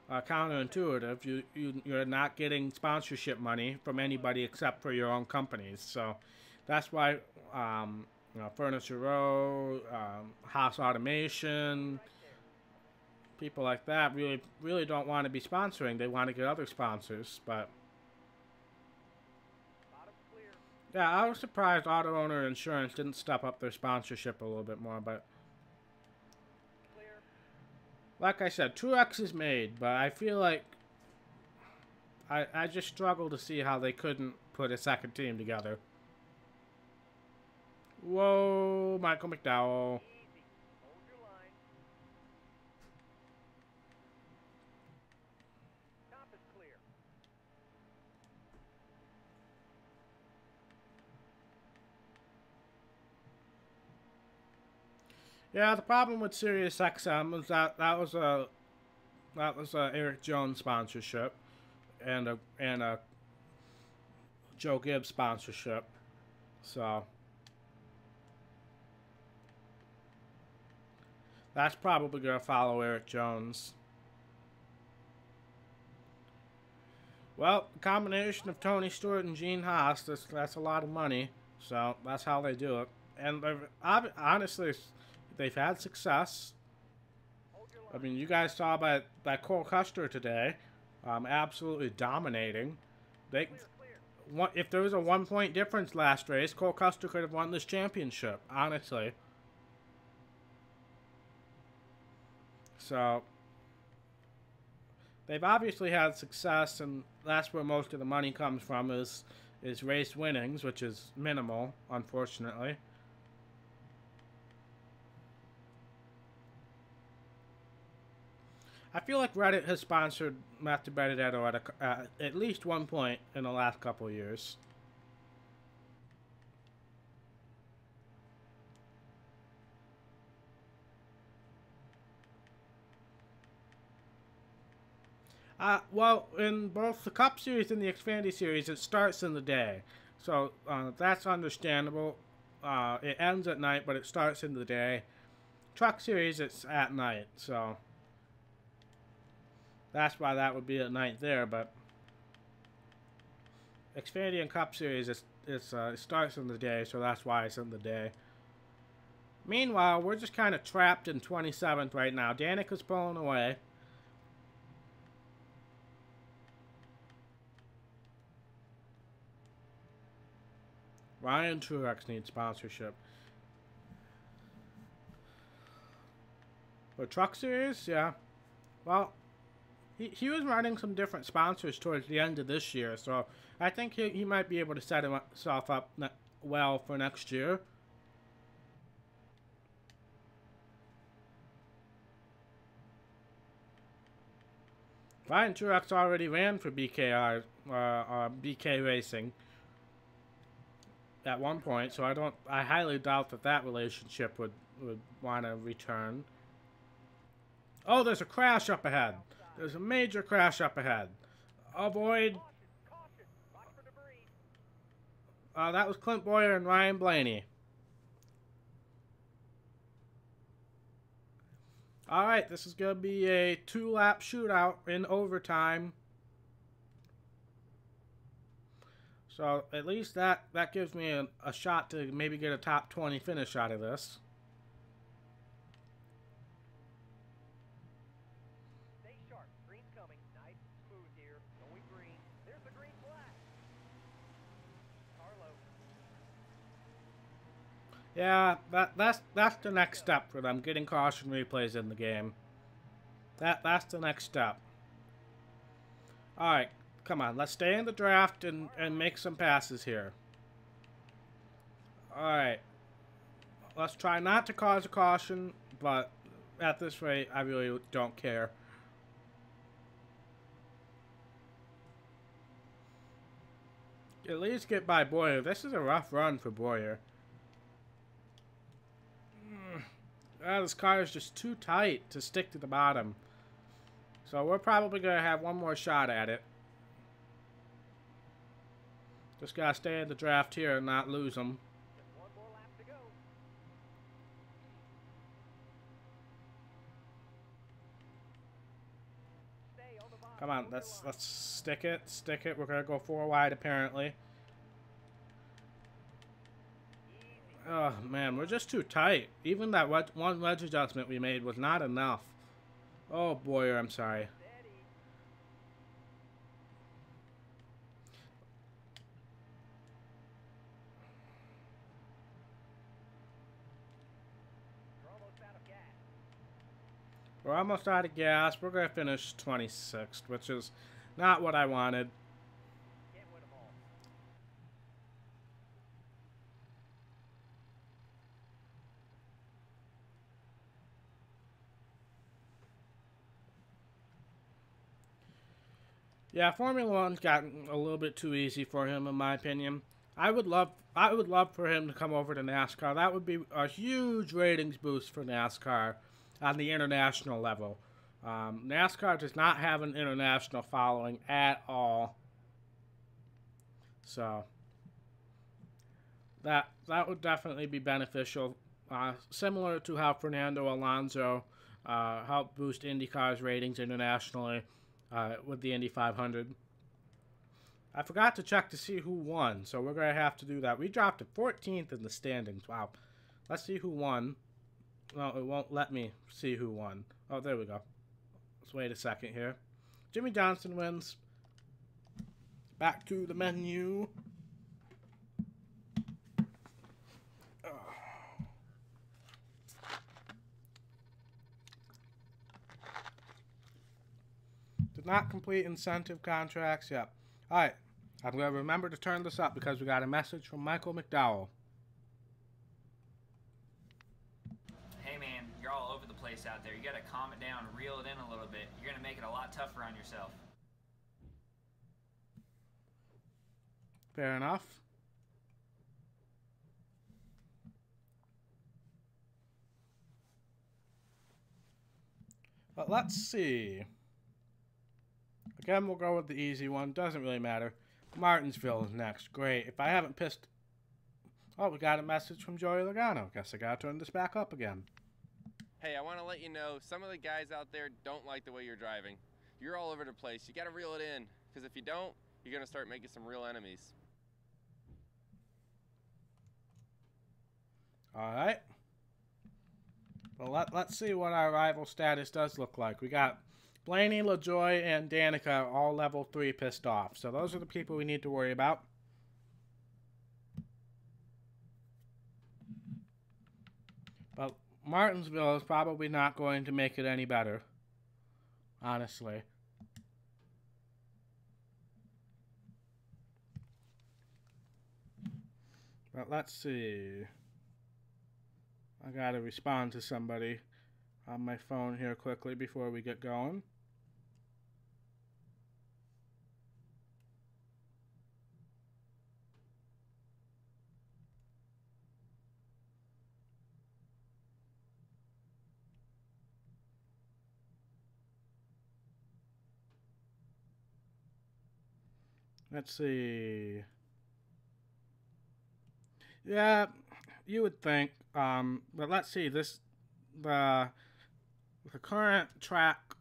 counterintuitive. You're not getting sponsorship money from anybody except for your own companies. So that's why you know, Furniture Row, House Automation, people like that really don't want to be sponsoring. They want to get other sponsors, but yeah, I was surprised Auto Owner Insurance didn't step up their sponsorship a little bit more, but like I said, Truex is made, but I feel like I just struggle to see how they couldn't put a second team together. Whoa, Michael McDowell. Yeah, the problem with SiriusXM was that was a Eric Jones sponsorship and a Joe Gibbs sponsorship. So that's probably going to follow Eric Jones. Well, the combination of Tony Stewart and Gene Haas, that's a lot of money. So that's how they do it. And honestly, they've had success. I mean, you guys saw by Cole Custer today, absolutely dominating. If there was a 1 point difference last race, Cole Custer could have won this championship, honestly. So they've obviously had success, and that's where most of the money comes from is race winnings, which is minimal, unfortunately. I feel like Reddit has sponsored Matt Benedetto at least 1 point in the last couple of years. Well, in both the Cup Series and the Xfinity Series, it starts in the day. So that's understandable. It ends at night, but it starts in the day. Truck Series, it's at night, so that's why that would be at night there. But Xfinity and Cup Series, it starts in the day, so that's why it's in the day. Meanwhile, we're just kind of trapped in 27th right now. Danica's pulling away. Ryan Truex needs sponsorship. For Truck Series, yeah. Well, he was running some different sponsors towards the end of this year, so I think he might be able to set himself up well for next year. Ryan Truex already ran for BK Racing at 1 point, so I highly doubt that relationship would want to return. Oh, there's a crash up ahead. There's a major crash up ahead. Avoid. That was Clint Boyer and Ryan Blaney. Alright, this is going to be a 2-lap shootout in overtime. So at least that gives me a shot to maybe get a top 20 finish out of this. Stay sharp. Green's coming. Nice and smooth here. Going green. There's the green flag. Carlo. Yeah, that's the next step for them, getting caution replays in the game. That's the next step. Alright, come on, let's stay in the draft and make some passes here. Alright. Let's try not to cause a caution, but at this rate, I really don't care. At least get by Boyer. This is a rough run for Boyer. This car is just too tight to stick to the bottom. So we're probably going to have one more shot at it. Just got to stay in the draft here and not lose them. Just one more lap to go. Stay on the bottom. Come on, Move your let's stick it. Stick it. We're going to go 4 wide apparently. Oh man, we're just too tight. Even that one wedge adjustment we made was not enough. Oh Boyer, I'm sorry. Steady. You're almost out of gas. We're almost out of gas. We're going to finish 26th, which is not what I wanted. Can't win them all. Yeah, Formula One's gotten a little bit too easy for him, in my opinion. I would love for him to come over to NASCAR. That would be a huge ratings boost for NASCAR on the international level. NASCAR does not have an international following at all, so that would definitely be beneficial. Similar to how Fernando Alonso helped boost IndyCar's ratings internationally. With the Indy 500. I forgot to check to see who won, so we're going to have to do that. We dropped to 14th in the standings. Wow. Let's see who won. No, it won't let me see who won. Oh, there we go. Let's wait a second here. Jimmy Johnson wins. Back to the menu. Did not complete incentive contracts. Yep. Alright. I'm going to remember to turn this up because we got a message from Michael McDowell. Hey man, you're all over the place out there. You gotta calm it down, reel it in a little bit. You're gonna make it a lot tougher on yourself. Fair enough. But let's see. Again, we'll go with the easy one. Doesn't really matter. Martinsville is next. Great. If I haven't pissed... Oh, we got a message from Joey Logano. Guess I gotta turn this back up again. Hey, I want to let you know, some of the guys out there don't like the way you're driving. You're all over the place. You got to reel it in, because if you don't, you're going to start making some real enemies. Alright. Well, let's see what our rival status does look like. We got Blaney, LaJoy, and Danica all level 3 pissed off. So those are the people we need to worry about. But Martinsville is probably not going to make it any better. Honestly. But let's see. I gotta respond to somebody on my phone here quickly before we get going. Let's see. Yeah, you would think. But let's see. The current track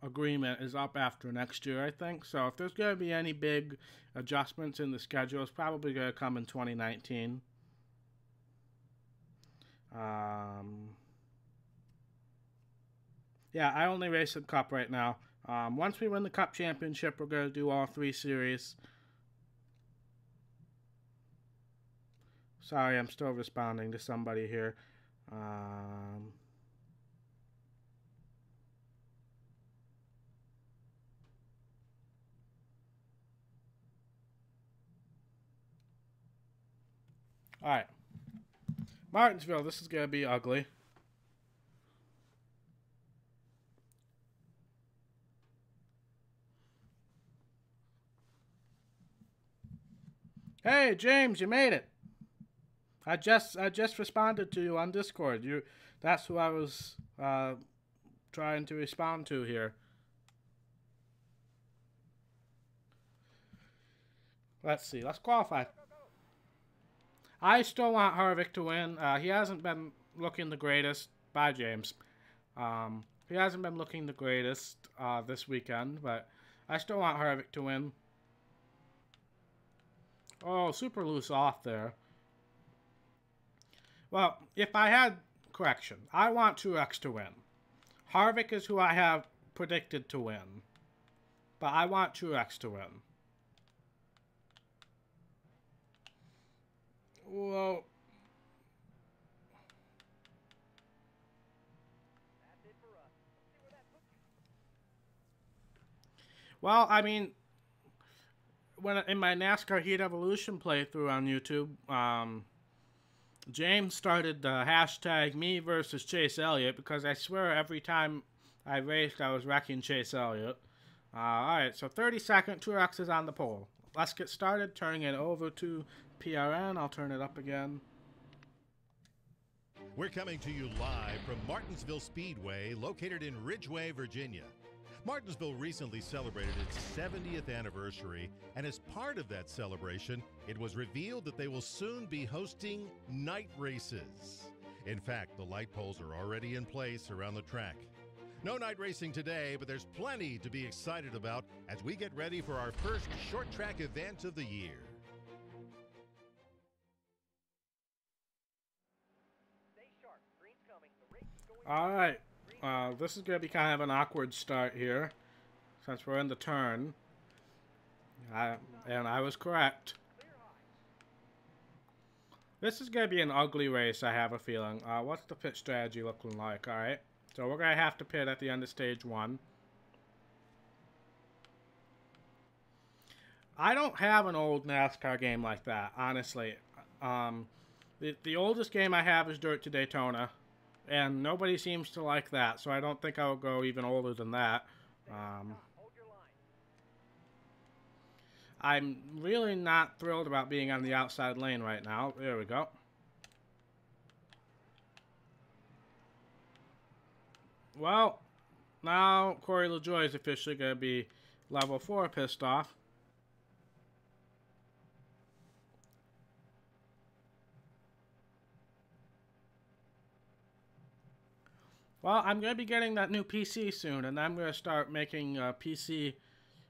agreement is up after next year, I think. So if there's going to be any big adjustments in the schedule, it's probably going to come in 2019. Yeah, I only race the Cup right now. Once we win the Cup Championship, we're going to do all 3 series. Sorry, I'm still responding to somebody here. Alright. Martinsville, this is going to be ugly. Hey, James, you made it. I just responded to you on Discord. That's who I was trying to respond to here. Let's see. Let's qualify. I still want Harvick to win. He hasn't been looking the greatest. Bye, James. He hasn't been looking the greatest this weekend, but I still want Harvick to win. Oh, super loose off there. Well, if I had... Correction. I want Truex to win. Harvick is who I have predicted to win. But I want Truex to win. Well... That's it for us. Let's see where that puts you. Well, I mean... When in my NASCAR Heat Evolution playthrough on YouTube, James started the hashtag me versus Chase Elliott because I swear every time I raced I was wrecking Chase Elliott. Alright, so 32nd, Truex is on the pole. Let's get started, turning it over to PRN. I'll turn it up again. We're coming to you live from Martinsville Speedway, located in Ridgeway, Virginia. Martinsville recently celebrated its 70th anniversary, and as part of that celebration, it was revealed that they will soon be hosting night races. In fact, the light poles are already in place around the track. No night racing today, but there's plenty to be excited about as we get ready for our first short track event of the year. Stay sharp. Green's coming. The race is going. Alright, this is going to be kind of an awkward start here, since we're in the turn. And I was correct. Clear high. This is going to be an ugly race, I have a feeling. What's the pit strategy looking like? Alright, so we're going to have to pit at the end of stage 1. I don't have an old NASCAR game like that, honestly. The oldest game I have is Dirt to Daytona, and nobody seems to like that, so I don't think I'll go even older than that. Hold your line. I'm really not thrilled about being on the outside lane right now. There we go. Well, now Corey LaJoie is officially going to be level 4 pissed off. Well, I'm going to be getting that new PC soon, and I'm going to start making PC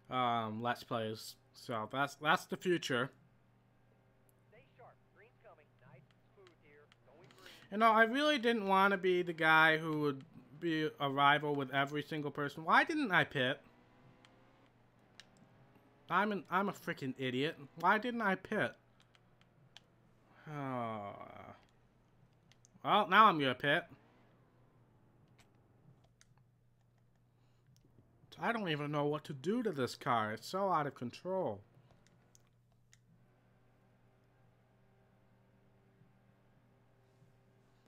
Let's Plays. So that's the future. Stay sharp. Green's coming. Nice and smooth here. Going green. You know, I really didn't want to be the guy who would be a rival with every single person. Why didn't I pit? I'm a freaking idiot. Why didn't I pit? Oh. Well, now I'm going to pit. I don't even know what to do to this car. It's so out of control.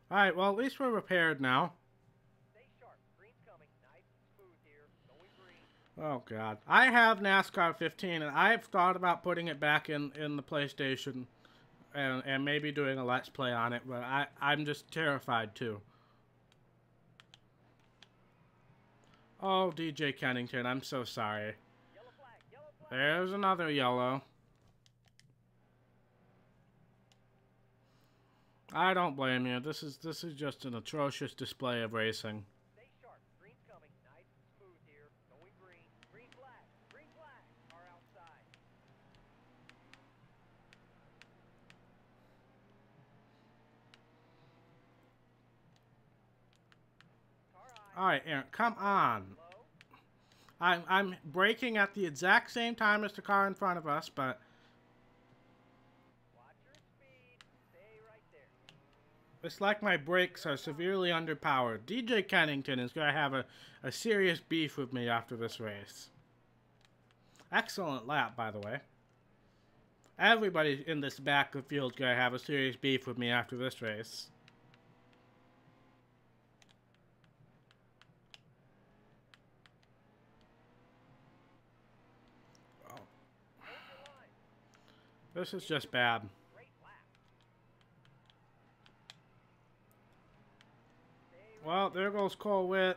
Alright, well, at least we're repaired now. Stay sharp. Green's coming. Nice and smooth here. Going green. Oh, God. I have NASCAR 15, and I've thought about putting it back in the PlayStation and maybe doing a Let's Play on it, but I'm just terrified, too. Oh, DJ Kennington, I'm so sorry. Yellow flag. Yellow flag. There's another yellow. I don't blame you. This is just an atrocious display of racing. Stay sharp. Green's coming. Alright, Aaron, come on. I'm braking at the exact same time as the car in front of us, but Watch your speed. Stay right there. it's like my brakes are severely underpowered. DJ Kennington is going to have a serious beef with me after this race. Excellent lap, by the way. Everybody in this back of the field is going to have a serious beef with me after this race. This is just bad. Great lap. Well, there goes Cole Witt.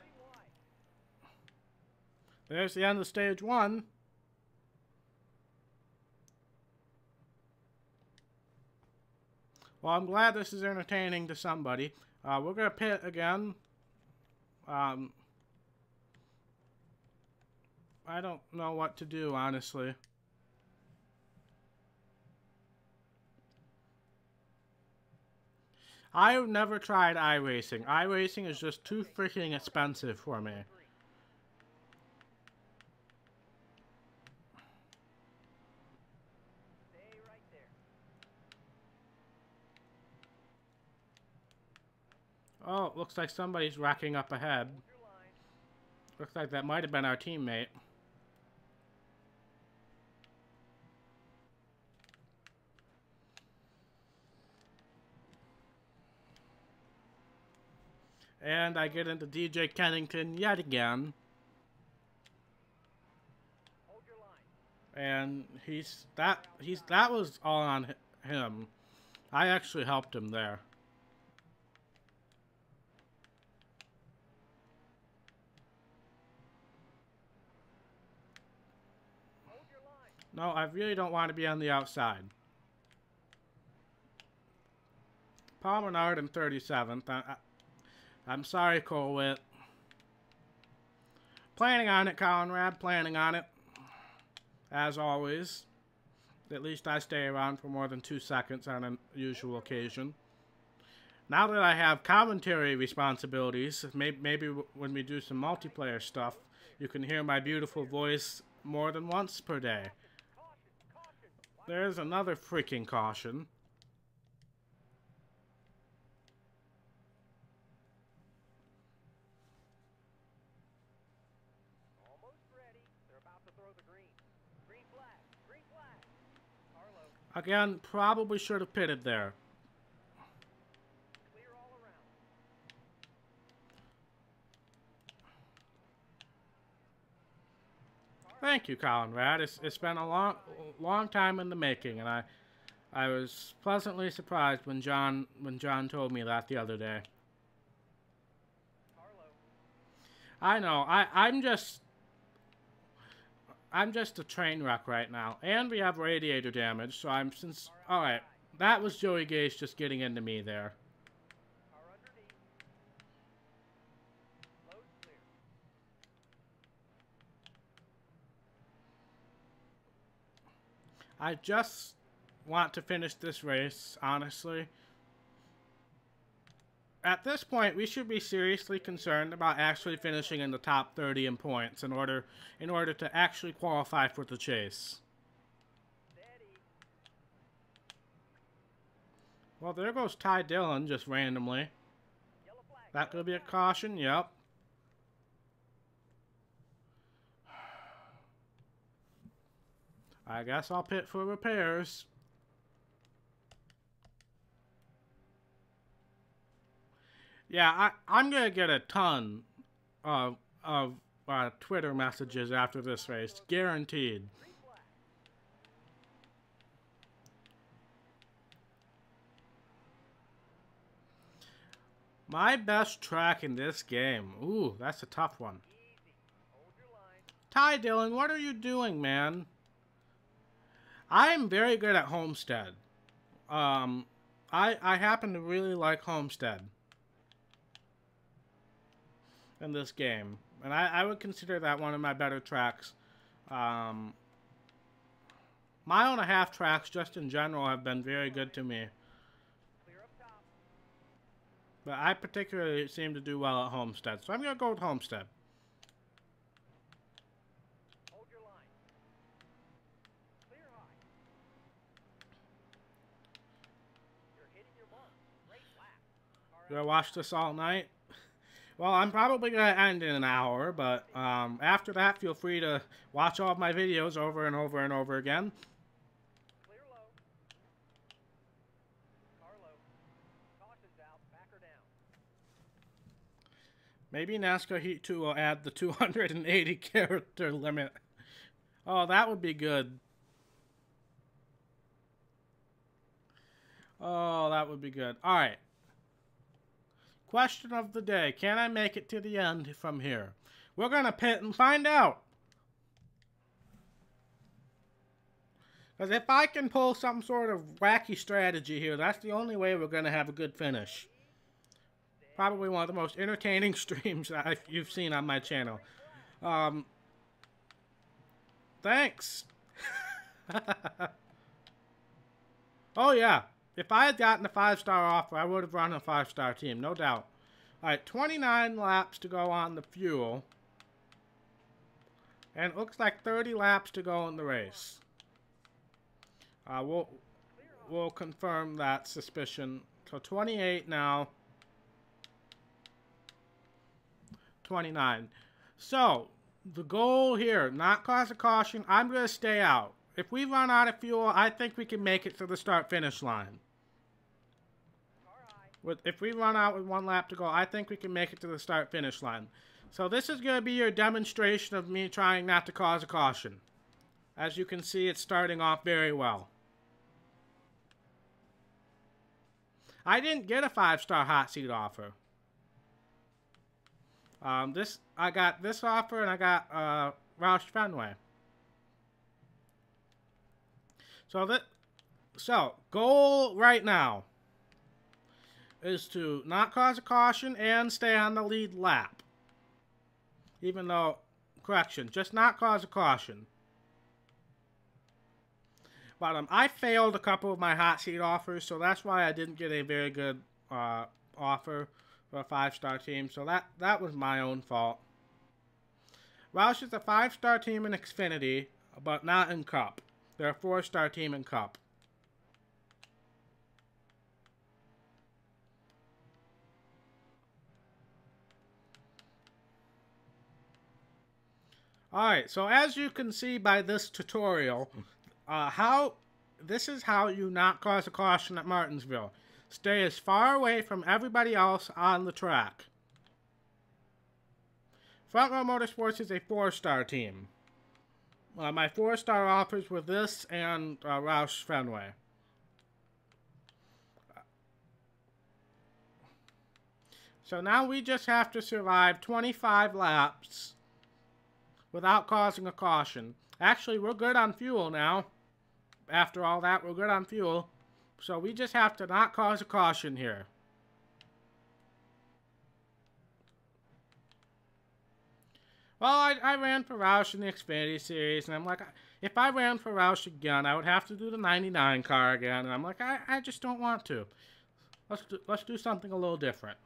There's the end of stage 1. Well, I'm glad this is entertaining to somebody. We're going to pit again. I don't know what to do, honestly. I've never tried iRacing. iRacing is just too freaking expensive for me. Stay right there. Oh, looks like somebody's racking up ahead. Hold your line. Looks like that might have been our teammate. And I get into DJ Kennington yet again. Hold your line. And that was all on him. I actually helped him there. Hold your line. No, I really don't want to be on the outside. Paul Menard in 37th. I'm sorry, Cole Witt. Planning on it, Conrad. Planning on it. As always. At least I stay around for more than 2 seconds on a usual occasion. Now that I have commentary responsibilities, maybe when we do some multiplayer stuff, you can hear my beautiful voice more than once per day. There's another freaking caution. Almost ready. They're about to throw the green. Green flag. Green flag. Carlo, Again, probably should have pitted there. clear all around. Thank you, Conrad. It's been a long time in the making, and I was pleasantly surprised when John told me that the other day. Carlo, I know. I'm just a train wreck right now, and we have radiator damage. So all right. That was Joey Gase just getting into me there. car underneath. Load clear. I just want to finish this race, honestly. At this point, we should be seriously concerned about actually finishing in the top 30 in points in order to actually qualify for the chase. Steady. Well, there goes Ty Dillon just randomly. Yellow flag. That could be a caution, yep. I guess I'll pit for repairs. Yeah, I'm gonna get a ton of Twitter messages after this race, guaranteed. Green flag. My best track in this game. Ooh, that's a tough one. Easy. Hold your line. Ty Dillon, what are you doing, man? I'm very good at Homestead. I happen to really like Homestead in this game. And I would consider that one of my better tracks. Mile and a half tracks, just in general, have been very good to me. Clear up top. But I particularly seem to do well at Homestead, so I'm going to go with Homestead. Hold your line. Clear high. You're hitting your mark. Great lap. Gonna watch this all night? Well, I'm probably gonna end in an hour, but after that, feel free to watch all of my videos over and over and over again. Clear low. Car low. Caution's out. Back her down. Maybe NASCAR Heat 2 will add the 280 character limit. Oh, that would be good. Oh, that would be good. All right. Question of the day. Can I make it to the end from here? We're going to pit and find out. Because if I can pull some sort of wacky strategy here, that's the only way we're going to have a good finish. Probably one of the most entertaining streams that you've seen on my channel. Thanks. Oh, yeah. If I had gotten a 5-star offer, I would have run a 5-star team, no doubt. All right, 29 laps to go on the fuel. And it looks like 30 laps to go in the race. We'll confirm that suspicion. So 28 now. 29. So, the goal here, not cause a caution. I'm going to stay out. If we run out of fuel, I think we can make it to the start-finish line. If we run out with 1 lap to go, I think we can make it to the start-finish line. So this is going to be your demonstration of me trying not to cause a caution. As you can see, it's starting off very well. I didn't get a 5-star hot seat offer. I got this offer, and I got Roush Fenway. So goal right now is to not cause a caution and stay on the lead lap. Even though, correction, just not cause a caution. But I failed a couple of my hot seat offers, so that's why I didn't get a very good offer for a 5-star team. So that was my own fault. Roush is a 5-star team in Xfinity, but not in Cup. They're a 4-star team in Cup. Alright, so as you can see by this tutorial, this is how you not cause a caution at Martinsville. Stay as far away from everybody else on the track. Front Row Motorsports is a 4-star team. My 4-star offers were this and Roush Fenway. So now we just have to survive 25 laps without causing a caution. Actually, we're good on fuel now. After all that, we're good on fuel. So we just have to not cause a caution here. Well, I ran for Roush in the Xfinity Series, and I'm like, if I ran for Roush again, I would have to do the 99 car again, and I'm like, I just don't want to. Let's do something a little different.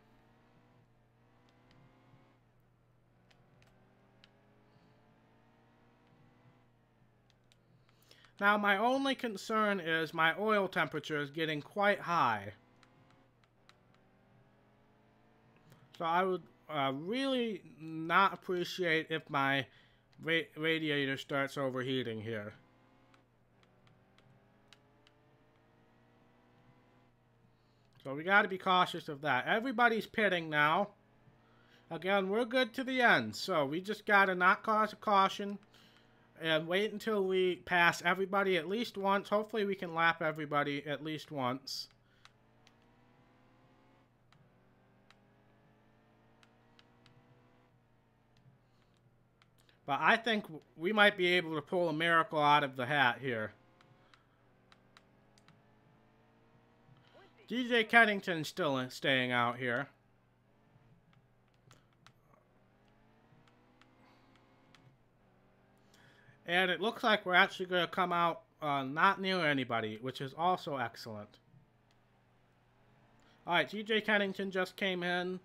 Now, my only concern is my oil temperature is getting quite high. So I would really not appreciate if my radiator starts overheating here. So we got to be cautious of that. Everybody's pitting now. Again, we're good to the end. So we just got to not cause a caution and wait until we pass everybody at least once. Hopefully we can lap everybody at least once. But I think we might be able to pull a miracle out of the hat here. DJ Kennington's still staying out here. And it looks like we're actually going to come out not near anybody, which is also excellent. Alright, TJ Kennington just came in.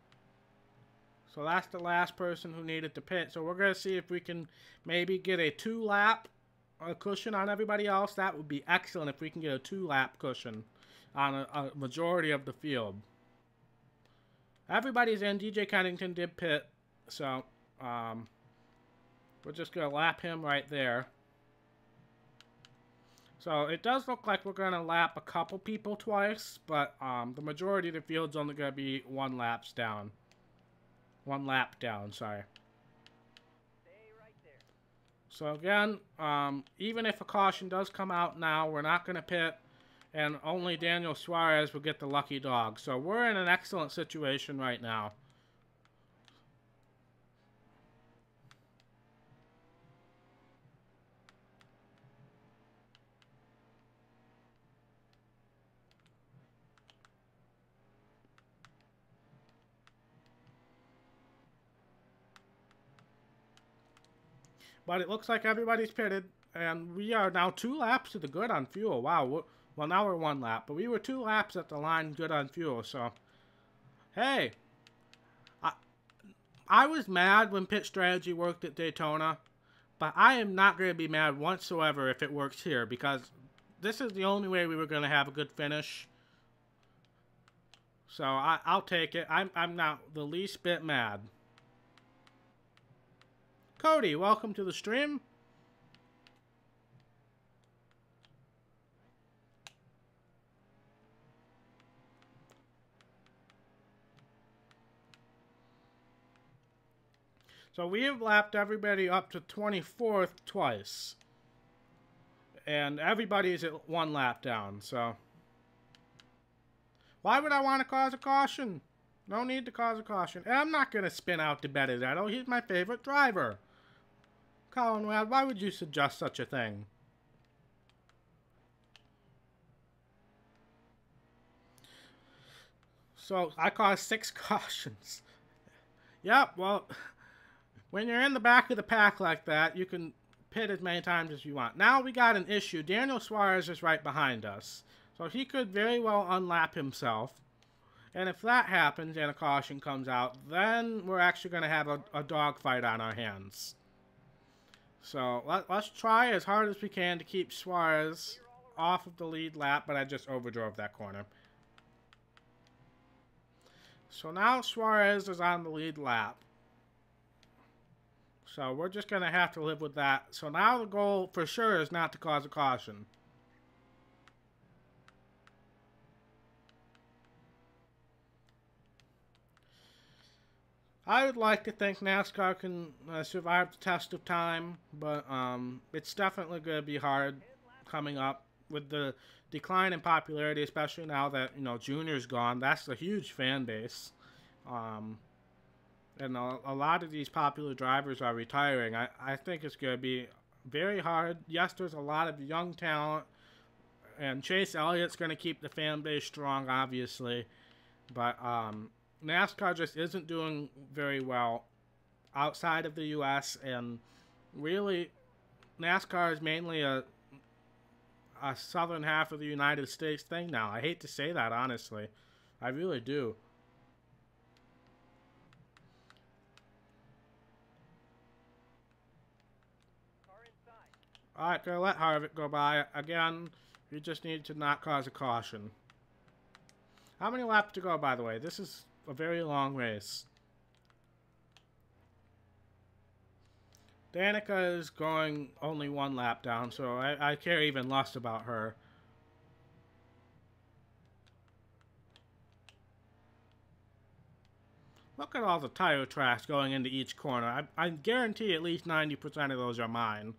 So that's the last person who needed to pit. So we're going to see if we can maybe get a 2-lap cushion on everybody else. That would be excellent if we can get a 2-lap cushion on a majority of the field. Everybody's in. DJ Kennington did pit. So we're just going to lap him right there. So it does look like we're going to lap a couple people twice, but the majority of the field's only going to be 1 lap down. 1 lap down, sorry. Stay right there. So again, even if a caution does come out now, we're not going to pit, and only Daniel Suarez will get the lucky dog. So we're in an excellent situation right now. But it looks like everybody's pitted, and we are now 2 laps to the good on fuel. Wow, well now we're 1 lap, but we were 2 laps at the line good on fuel, so... Hey! I was mad when pit strategy worked at Daytona, but I am not going to be mad whatsoever if it works here, because this is the only way we were going to have a good finish. So I'll take it. I'm not the least bit mad. Cody, welcome to the stream. So we have lapped everybody up to 24th twice. And everybody's at 1 lap down, so... Why would I want to cause a caution? No need to cause a caution. And I'm not going to spin out to Benedetto. He's my favorite driver. Colin Wad, why would you suggest such a thing? So, I caused 6 cautions. Yep, well, when you're in the back of the pack like that, you can pit as many times as you want. Now we got an issue. Daniel Suarez is right behind us. So he could very well unlap himself. And if that happens and a caution comes out, then we're actually going to have a dogfight on our hands. So let's try as hard as we can to keep Suarez off of the lead lap, but I just overdrove that corner. So now Suarez is on the lead lap. So we're just going to have to live with that. So now the goal for sure is not to cause a caution. I would like to think NASCAR can survive the test of time, but it's definitely going to be hard coming up with the decline in popularity, especially now that, you know, Junior's gone. That's a huge fan base. And a lot of these popular drivers are retiring. I think it's going to be very hard. Yes, there's a lot of young talent, and Chase Elliott's going to keep the fan base strong, obviously. But NASCAR just isn't doing very well outside of the U.S., and really, NASCAR is mainly a southern half of the United States thing now. I hate to say that, honestly. I really do. Alright, gonna let Harvick go by. Again, we just need to not cause a caution. How many laps to go, by the way? This is a very long race. Danica is going only 1 lap down, so I care even less about her. Look at all the tire tracks going into each corner. I guarantee at least 90% of those are mine.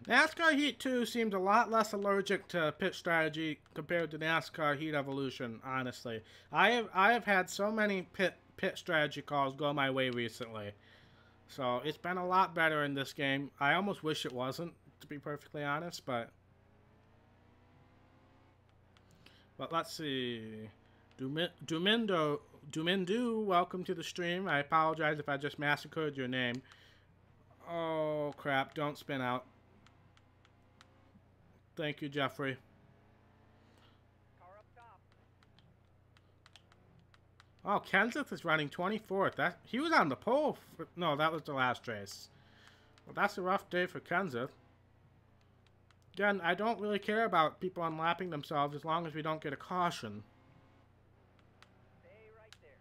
NASCAR Heat 2 seems a lot less allergic to pit strategy compared to NASCAR Heat Evolution, honestly. I have had so many pit strategy calls go my way recently. So it's been a lot better in this game. I almost wish it wasn't, to be perfectly honest, but But let's see. Dumindu, welcome to the stream. I apologize if I just massacred your name. Oh, crap. Don't spin out. Thank you, Jeffrey. Car up top. Oh, Kenseth is running 24th. He was on the pole. No, that was the last race. Well, that's a rough day for Kenseth. Again, I don't really care about people unlapping themselves as long as we don't get a caution. Stay right there.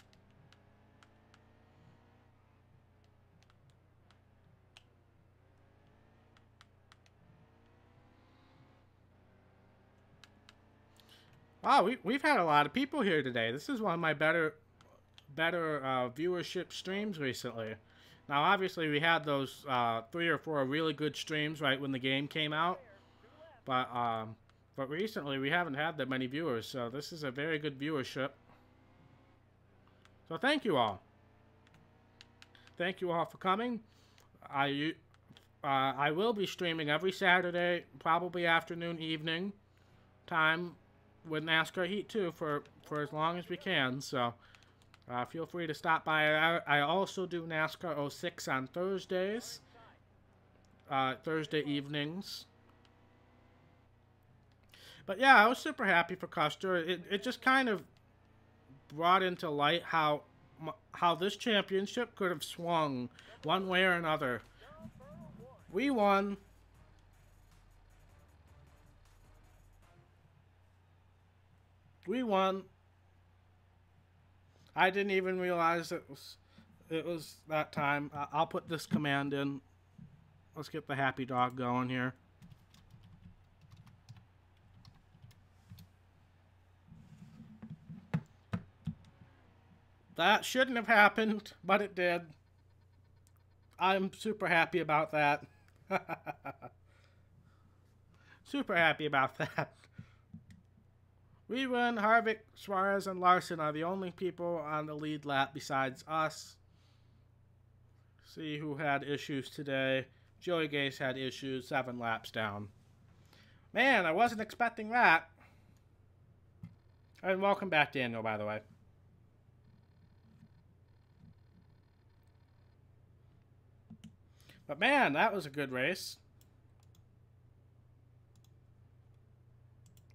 Wow, we've had a lot of people here today. This is one of my better viewership streams recently. Now, obviously, we had those 3 or 4 really good streams right when the game came out, but recently we haven't had that many viewers. So this is a very good viewership. So thank you all. Thank you all for coming. I will be streaming every Saturday, probably afternoon, evening time with NASCAR Heat 2 for as long as we can. So feel free to stop by. I also do NASCAR 06 on Thursdays, Thursday evenings. But yeah, I was super happy for Custer. It just kind of brought into light how this championship could have swung one way or another. We won. We won. I didn't even realize it was that time. I'll put this command in. Let's get the happy dog going here. That shouldn't have happened, but it did. I'm super happy about that. Super happy about that. We win. Harvick, Suarez, and Larson are the only people on the lead lap besides us. See who had issues today. Joey Gase had issues, 7 laps down. Man, I wasn't expecting that. And welcome back, Daniel, by the way. But man, that was a good race.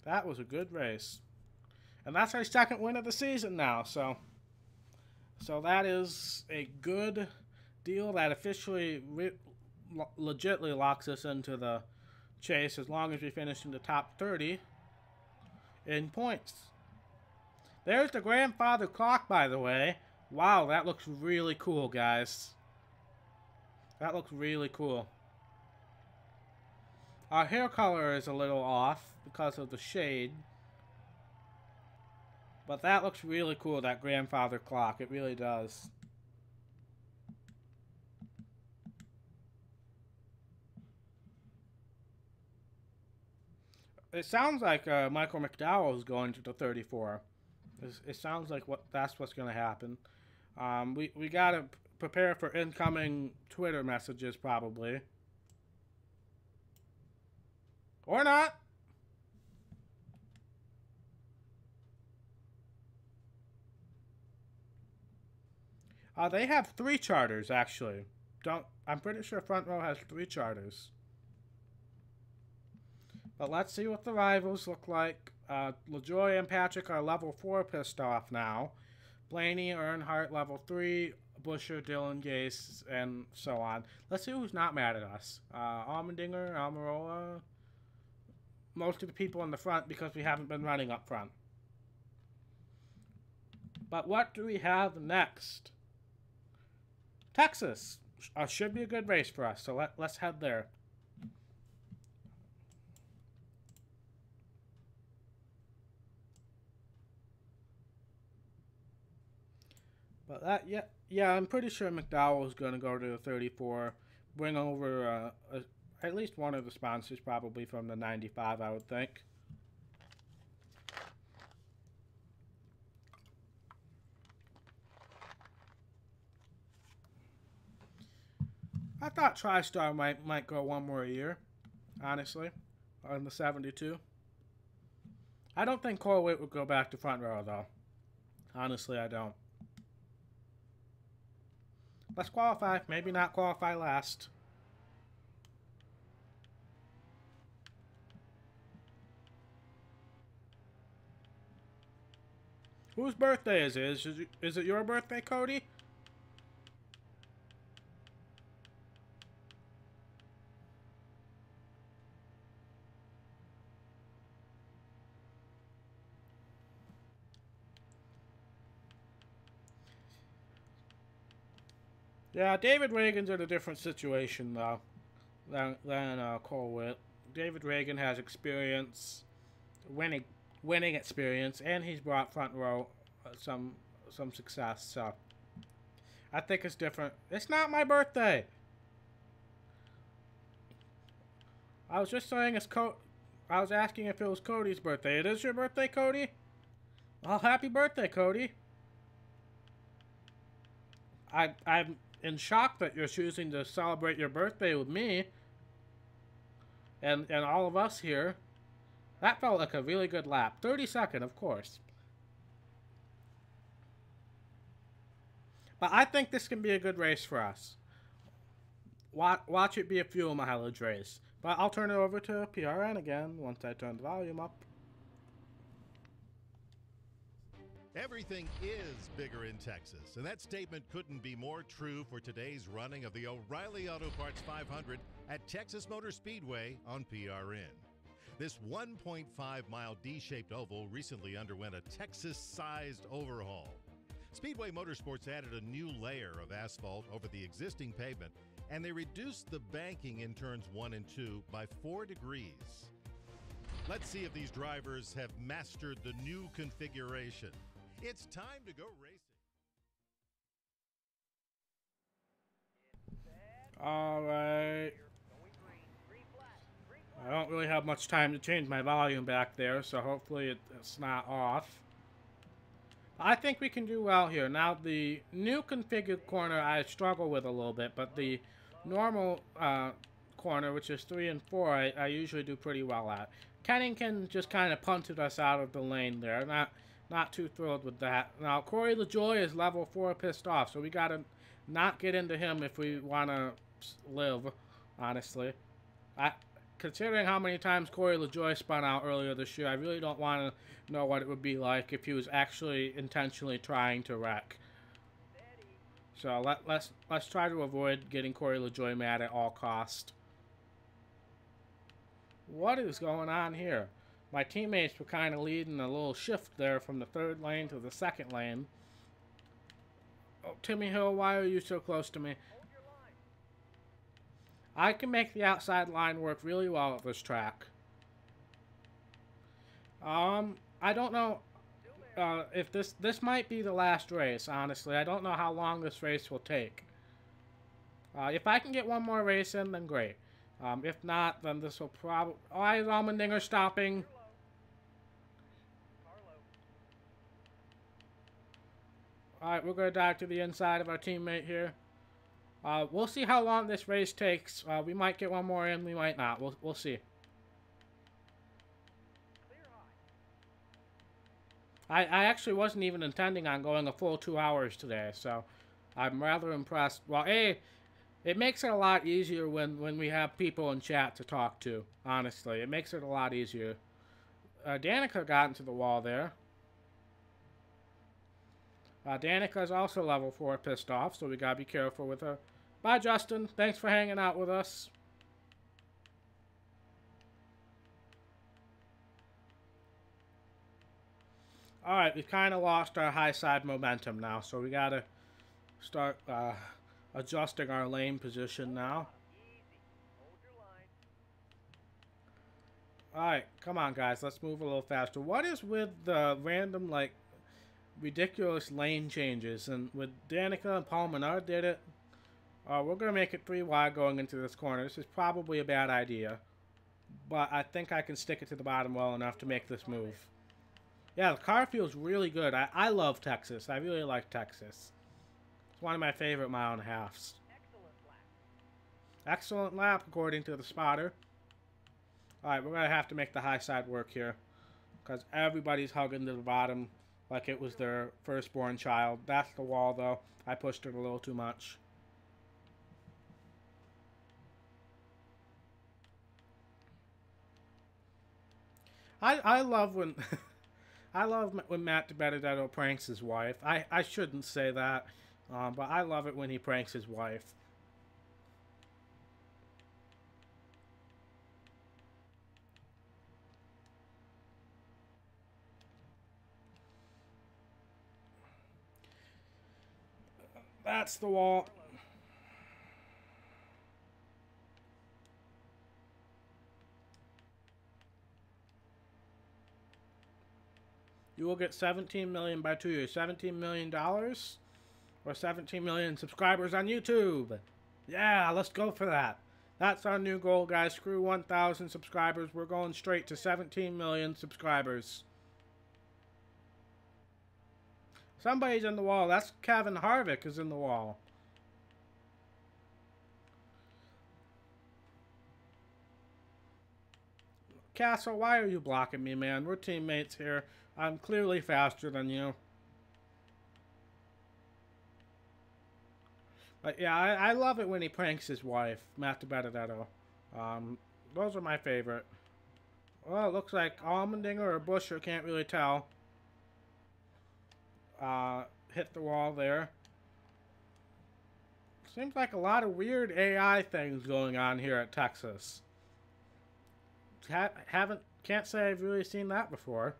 That was a good race. And that's our second win of the season now, so that is a good deal that officially legitimately locks us into the chase as long as we finish in the top 30 in points. There's the grandfather clock, by the way. Wow, that looks really cool, guys. That looks really cool. Our hair color is a little off because of the shade. But that looks really cool, that grandfather clock. It really does. It sounds like Michael McDowell is going to the 34. It sounds like that's what's going to happen. We got to prepare for incoming Twitter messages, probably. Or not. They have 3 charters, actually. I'm pretty sure Front Row has 3 charters. But let's see what the rivals look like. LaJoy and Patrick are level 4 pissed off now. Blaney, Earnhardt, level 3. Busher, Dylan, Gase, and so on. Let's see who's not mad at us. Allmendinger, Almirola. Most of the people in the front because we haven't been running up front. But what do we have next? Texas. Should be a good race for us, so let's head there. But yeah, I'm pretty sure McDowell is going to go to the 34, bring over at least one of the sponsors, probably from the 95, I would think. I thought TriStar might go one more year, honestly, on the 72. I don't think Corwin would go back to front row, though. Honestly, I don't. Let's qualify. Maybe not qualify last. Whose birthday is it? Is it your birthday, Cody? Yeah, David Reagan's in a different situation, though, than Corwin. David Reagan has experience, winning experience, and he's brought front row some success. So I think it's different. It's not my birthday. I was just saying I was asking if it was Cody's birthday. It is your birthday, Cody? Well, happy birthday, Cody. I'm in shock that you're choosing to celebrate your birthday with me and all of us here. That felt like a really good lap. 32nd, of course. But I think this can be a good race for us. Watch it be a fuel mileage race. But I'll turn it over to PRN again once I turn the volume up. Everything is bigger in Texas, and that statement couldn't be more true for today's running of the O'Reilly Auto Parts 500 at Texas Motor Speedway on PRN. This 1.5-mile D-shaped oval recently underwent a Texas-sized overhaul. Speedway Motorsports added a new layer of asphalt over the existing pavement, and they reduced the banking in turns 1 and 2 by 4 degrees. Let's see if these drivers have mastered the new configuration. It's time to go racing. Alright. I don't really have much time to change my volume back there, so hopefully it's not off. I think we can do well here. Now, the new configured corner I struggle with a little bit, but the normal corner, which is 3 and 4, I usually do pretty well at. Kennington just kind of punted us out of the lane there. Not too thrilled with that. Now, Corey LaJoy is level 4 pissed off, so we got to not get into him if we want to live, honestly. Considering how many times Corey LaJoy spun out earlier this year, I really don't want to know what it would be like if he was actually intentionally trying to wreck. So let's try to avoid getting Corey LaJoy mad at all cost. What is going on here? My teammates were kind of leading a little shift there from the 3rd lane to the 2nd lane. Oh, Timmy Hill, why are you so close to me? I can make the outside line work really well at this track. I don't know if this might be the last race, honestly. I don't know how long this race will take. If I can get one more race in, then great. If not, then this will probably... Why is Allmendinger stopping? Alright, we're going to dive to the inside of our teammate here. We'll see how long this race takes. We might get one more in, we might not. We'll see. I actually wasn't even intending on going a full 2 hours today, so I'm rather impressed. Well, it makes it a lot easier when we have people in chat to talk to, honestly. It makes it a lot easier. Danica got into the wall there. Danica's also level 4 pissed off, so we gotta be careful with her. Bye, Justin. Thanks for hanging out with us. Alright, we've kind of lost our high side momentum now, so we gotta start adjusting our lane position now. Alright, come on, guys. Let's move a little faster. What is with the random, like, ridiculous lane changes? And with Danica and Paul Menard did it. We're going to make it 3 wide going into this corner. This is probably a bad idea. But I think I can stick it to the bottom well enough to make this move. Yeah, the car feels really good. I love Texas. I really like Texas. It's one of my favorite mile and a halves. Excellent lap, according to the spotter. Alright, we're going to have to make the high side work here. because everybody's hugging to the bottom like it was their firstborn child. That's the wall, though. I pushed it a little too much. I love when I love when Matt Benedetto pranks his wife. I shouldn't say that, but I love it when he pranks his wife. That's the wall. You will get 17 million by 2 years. $17 million or 17 million subscribers on YouTube. Yeah, let's go for that. That's our new goal, guys. Screw 1,000 subscribers. We're going straight to 17 million subscribers. Somebody's in the wall. That's Kevin Harvick is in the wall. Castle, why are you blocking me, man? We're teammates here. I'm clearly faster than you. But yeah, I love it when he pranks his wife, Matt Benedetto. Those are my favorite. Well, it looks like Allmendinger or Buescher, can't really tell. Hit the wall there. Seems like a lot of weird AI things going on here at Texas. Can't say I've really seen that before.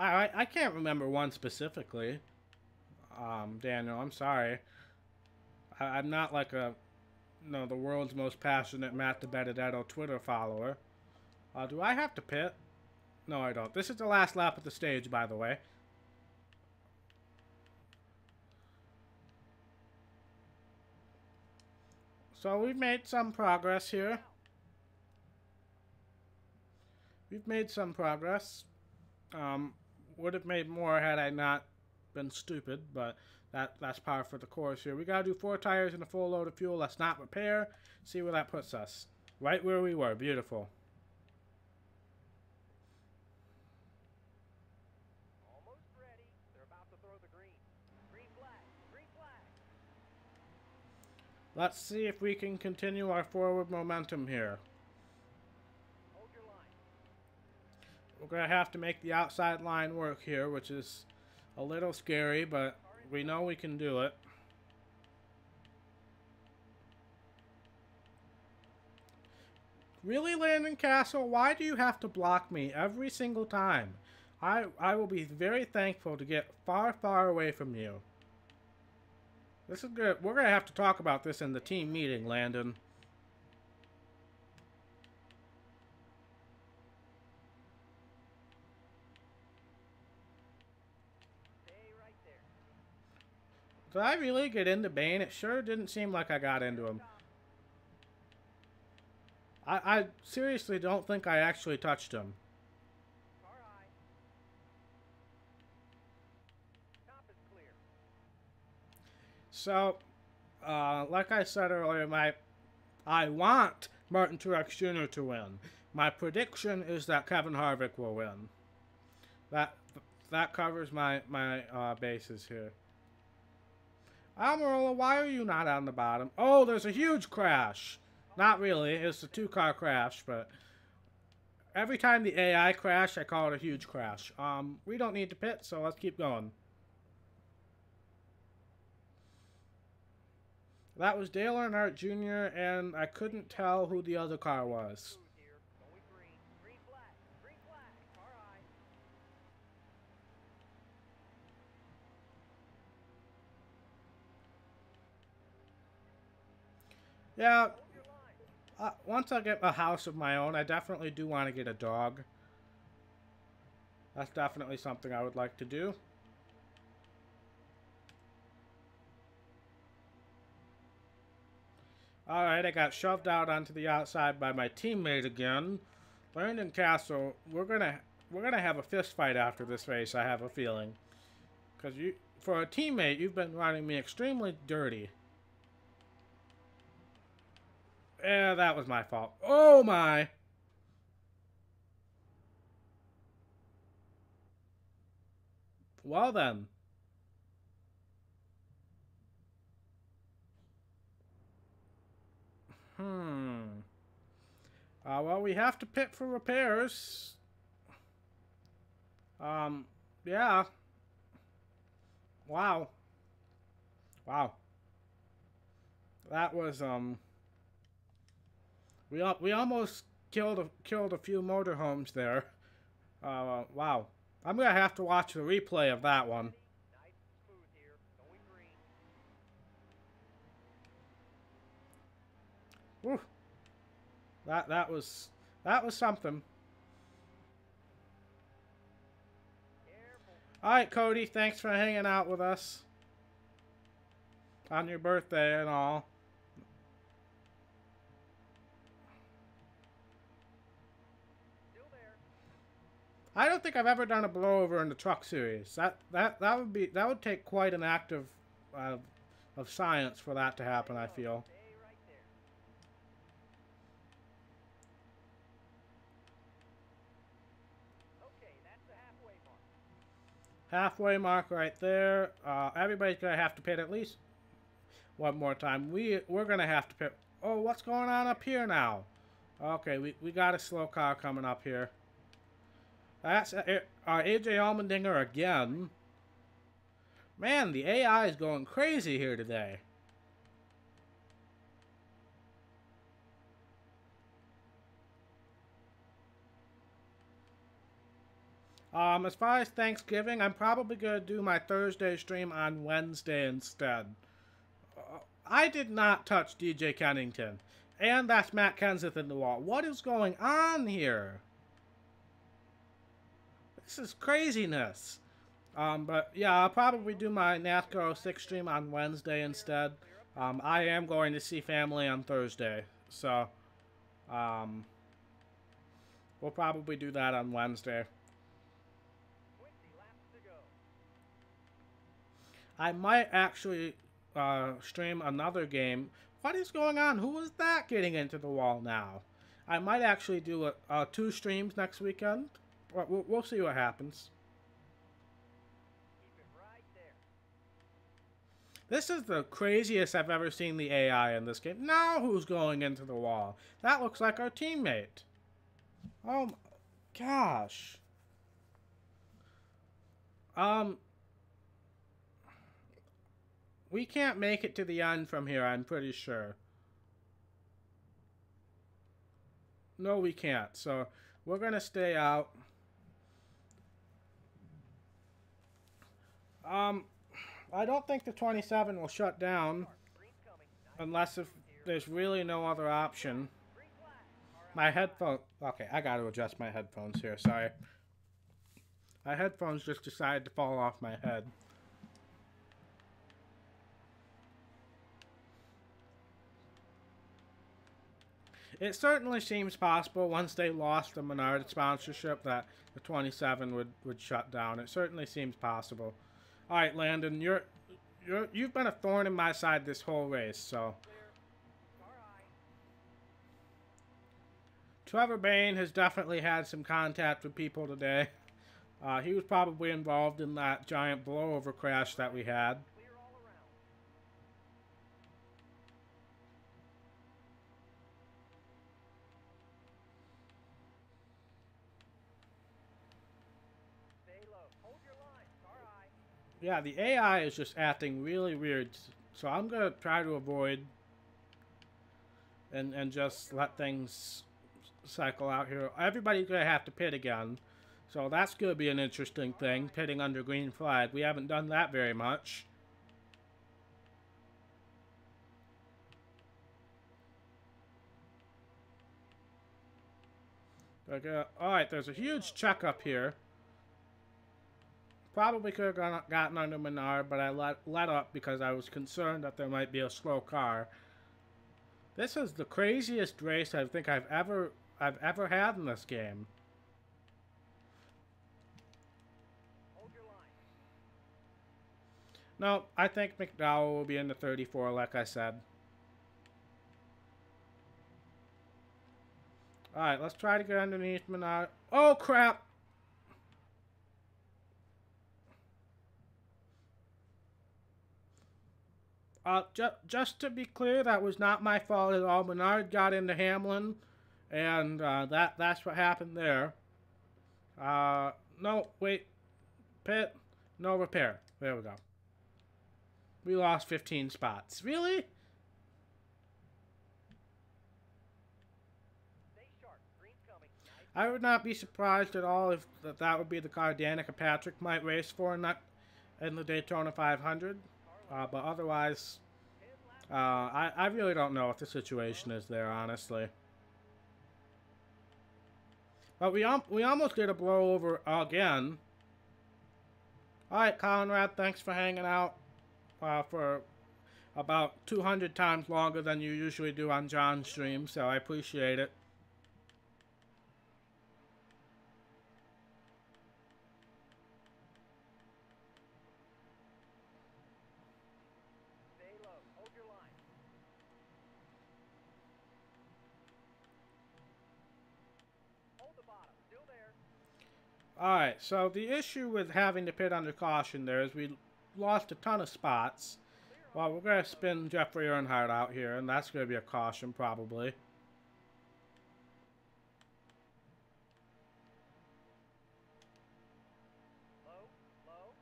I can't remember one specifically. Daniel, I'm sorry. I'm not like the world's most passionate Matt Benedetto Twitter follower. Do I have to pit? No, I don't. This is the last lap of the stage, by the way. So we've made some progress here. We've made some progress. Would have made more had I not been stupid, but that's par for the course here. We gotta do 4 tires and a full load of fuel. Let's not repair. See where that puts us. Right where we were. Beautiful. Almost ready. They're about to throw the green. Green flag. Green flag. Let's see if we can continue our forward momentum here. Hold your line. We're going to have to make the outside line work here, which is a little scary, but we know we can do it. Really, Landon Castle? Why do you have to block me every single time? I will be very thankful to get far, far away from you. This is good. We're going to have to talk about this in the team meeting, Landon. Did I really get into Bane? It sure didn't seem like I got into him. I seriously don't think I actually touched him. So, like I said earlier, I want Martin Truex Jr. to win. My prediction is that Kevin Harvick will win. That covers my bases here. Almirola, why are you not on the bottom? Oh, there's a huge crash. Not really. It's a 2-car crash, but every time the AI crash, I call it a huge crash. We don't need to pit, so let's keep going. That was Dale Earnhardt Jr., and I couldn't tell who the other car was. Yeah, once I get a house of my own, I definitely do want to get a dog. That's definitely something I would like to do. Alright, I got shoved out onto the outside by my teammate again. Landon Castle, we're gonna have a fist fight after this race, I have a feeling. Because for a teammate, you've been running me extremely dirty. Yeah, that was my fault. Oh my! Well then. Well, we have to pit for repairs. Yeah. Wow. Wow. That was, we almost killed a few motorhomes there. Wow. I'm gonna have to watch the replay of that one. Nice and smooth here, going green. Whew. That was something. Careful. All right, Cody. Thanks for hanging out with us on your birthday and all. Still there. I don't think I've ever done a blowover in the truck series. That would take quite an act of science for that to happen, I feel. Stay right there. Okay, that's the halfway mark. Halfway mark right there. Everybody's gonna have to pit at least one more time. We're gonna have to pit. Oh, what's going on up here now? Okay, we got a slow car coming up here. That's AJ Allmendinger again. Man, the AI is going crazy here today. As far as Thanksgiving, I'm probably going to do my Thursday stream on Wednesday instead. I did not touch DJ Kennington. And that's Matt Kenseth in the wall. What is going on here? This is craziness. But yeah, I'll probably do my NASCAR 06 stream on Wednesday instead. I am going to see family on Thursday. So, we'll probably do that on Wednesday. 20 laps to go. I might actually stream another game. What is going on? Who is that getting into the wall now? I might actually do 2 streams next weekend. We'll see what happens. Keep it right there. This is the craziest I've ever seen the AI in this game. Now who's going into the wall? That looks like our teammate. Oh my gosh. We can't make it to the end from here, I'm pretty sure. No, we can't. So, we're going to stay out. I don't think the 27 will shut down Green's coming. Nice unless if there's really no other option. green flag. All right. My headphone... Okay, I got to adjust my headphones here, sorry. My headphones just decided to fall off my head. It certainly seems possible once they lost the Menard sponsorship that the 27 would shut down. It certainly seems possible. All right, Landon, you've been a thorn in my side this whole race, so. Clear. All right. Trevor Bain has definitely had some contact with people today. He was probably involved in that giant blowover crash that we had. Clear all around. Stay low. Hold your line. All right. Yeah, the AI is just acting really weird, so I'm going to try to avoid and just let things cycle out here. Everybody's going to have to pit again, so that's going to be an interesting thing, pitting under green flag. We haven't done that very much. Okay, alright, there's a huge checkup here. Probably could have gotten under Menard, but I let up because I was concerned that there might be a slow car. This is the craziest race I think I've ever had in this game. Hold your line. No, I think McDowell will be in the 34, like I said. Alright, let's try to get underneath Menard. Oh, crap! Just to be clear, that was not my fault at all. Menard got into Hamlin, and that's what happened there. No, wait. Pit. No repair. There we go. We lost 15 spots. Really? Stay sharp. Green's coming. Nice. I would not be surprised at all if that would be the car Danica Patrick might race for in the Daytona 500. But otherwise, I really don't know what the situation is there, honestly. But we almost did a blowover again. Alright, Conrad, thanks for hanging out for about 200 times longer than you usually do on John's stream, so I appreciate it. Stay low. Hold your line. Hold the bottom. Still there. Alright, so the issue with having to pit under caution there is we lost a ton of spots. Well, we're going to spin Jeffrey Earnhardt out here, and that's going to be a caution, probably. Low. Low.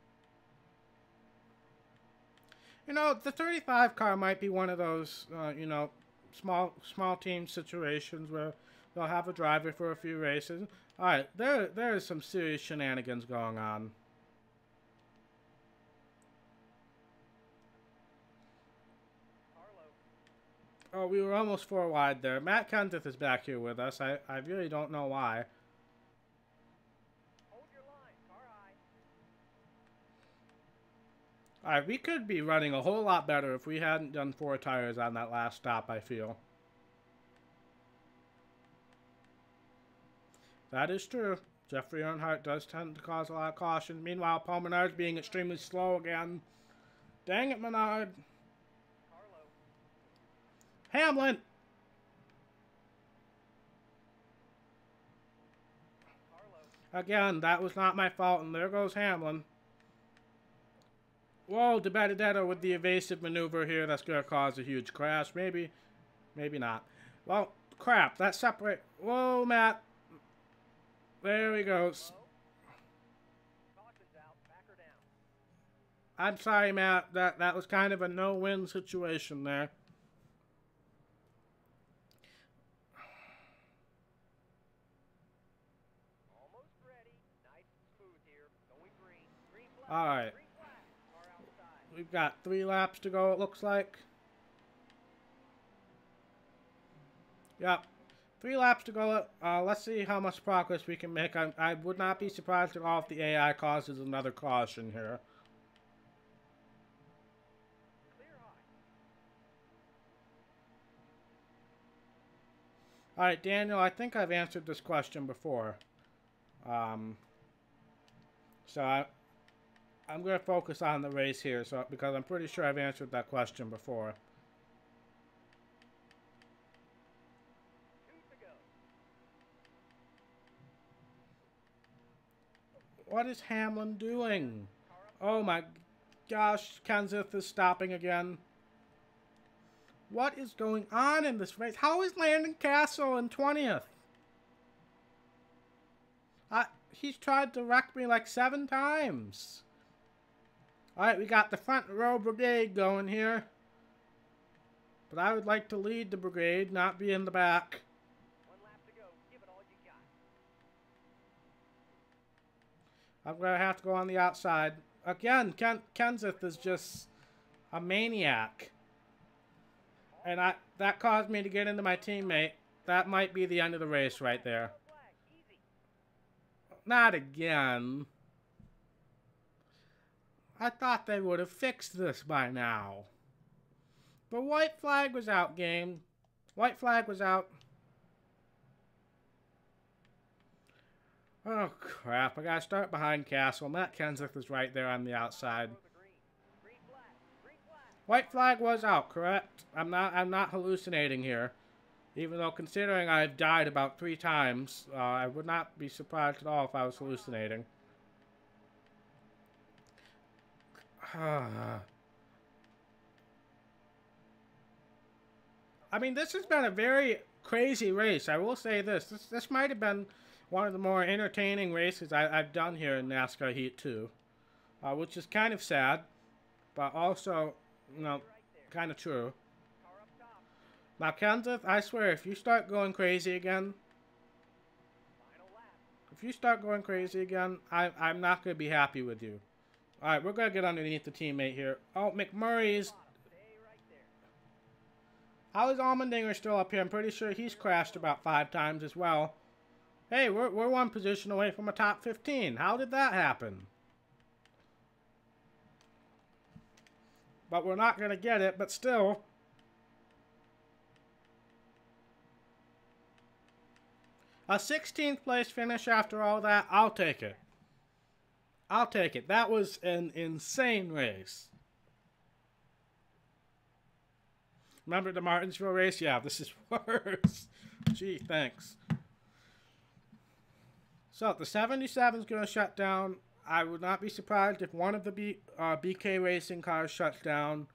You know, the 35 car might be one of those, you know, small team situations where they'll have a driver for a few races. Alright, there is some serious shenanigans going on. Oh, we were almost 4 wide there. Matt Kenseth is back here with us. I really don't know why. Hold your line. Car high. Alright, we could be running a whole lot better if we hadn't done 4 tires on that last stop, I feel. That is true. Jeffrey Earnhardt does tend to cause a lot of caution. Meanwhile, Paul Menard's being extremely slow again. Dang it, Menard. Car low. Hamlin! Car low. Again, that was not my fault, and there goes Hamlin. Whoa, DeBenedetto with the evasive maneuver here. That's going to cause a huge crash. Maybe not. Well, crap. That separate. Whoa, Matt. There he goes. Caution's out. Back her down. I'm sorry, Matt. That was kind of a no-win situation there. Almost ready. Nice and smooth here. Going green. Green flag. All right. Green flag. Car outside. We've got 3 laps to go, it looks like. Yep. 3 laps to go. Let's see how much progress we can make. I would not be surprised at all if the AI causes another caution here. Clear high. Alright, Daniel, I think I've answered this question before. So I'm going to focus on the race here because I'm pretty sure I've answered that question before. 2 to go. What is Hamlin doing? Oh my gosh, Kenseth is stopping again. What is going on in this race? How is Landon Castle in 20th? He's tried to wreck me like 7 times. Alright, we got the front row brigade going here. But I would like to lead the brigade, not be in the back. 1 lap to go. Give it all you got. I'm going to have to go on the outside. Again, Kenseth is just a maniac. And that caused me to get into my teammate. That might be the end of the race right there. Flag. Easy. Not again. I thought they would have fixed this by now. The white flag was out, game. White flag was out. Oh, crap. I gotta start behind Castle. Matt Kenseth is right there on the outside. Throw the green. Green White flag was out, correct? I'm not hallucinating here. Even though considering I've died about 3 times, I would not be surprised at all if I was hallucinating. I mean, this has been a very crazy race. I will say this. This might have been one of the more entertaining races I've done here in NASCAR Heat 2. Which is kind of sad, but also, you know, kind of true. Now, Kenseth, I swear, if you start going crazy again, I'm not going to be happy with you. All right, we're going to get underneath the teammate here. Oh, McMurray's... How is Allmendinger still up here? I'm pretty sure he's crashed about 5 times as well. Hey, we're 1 position away from a top 15. How did that happen? But we're not going to get it, but still. A 16th place finish after all that, I'll take it. I'll take it. That was an insane race. Remember the Martinsville race? Yeah, this is worse. Gee, thanks. So, the 77 is going to shut down. I would not be surprised if one of the BK Racing cars shuts down.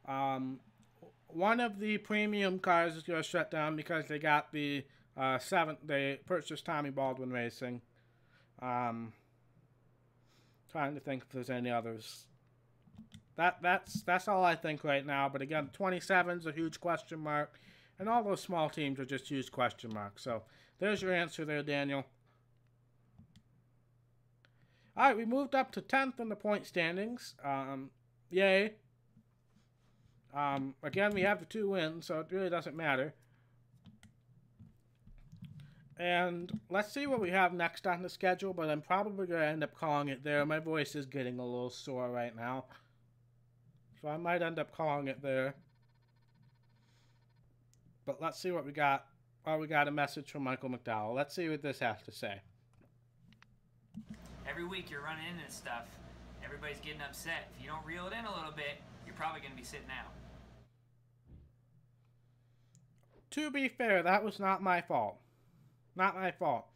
One of the premium cars is going to shut down because they got the 7th. They purchased Tommy Baldwin Racing. Trying to think if there's any others. That's all I think right now. But again, 27's a huge question mark, and all those small teams are just huge question marks. So there's your answer there, Daniel. All right, we moved up to 10th in the point standings. Yay. Again, we have the 2 wins, so it really doesn't matter. And let's see what we have next on the schedule, but I'm probably going to end up calling it there. My voice is getting a little sore right now, so I might end up calling it there. But let's see what we got. Oh, we got a message from Michael McDowell. Let's see what this has to say. Every week you're running into stuff. Everybody's getting upset. If you don't reel it in a little bit, you're probably going to be sitting out. To be fair, that was not my fault. Not my fault.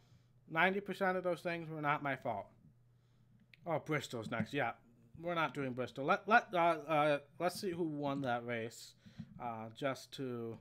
90% of those things were not my fault. Oh, Bristol's next. Yeah, we're not doing Bristol. Let's see who won that race. Just to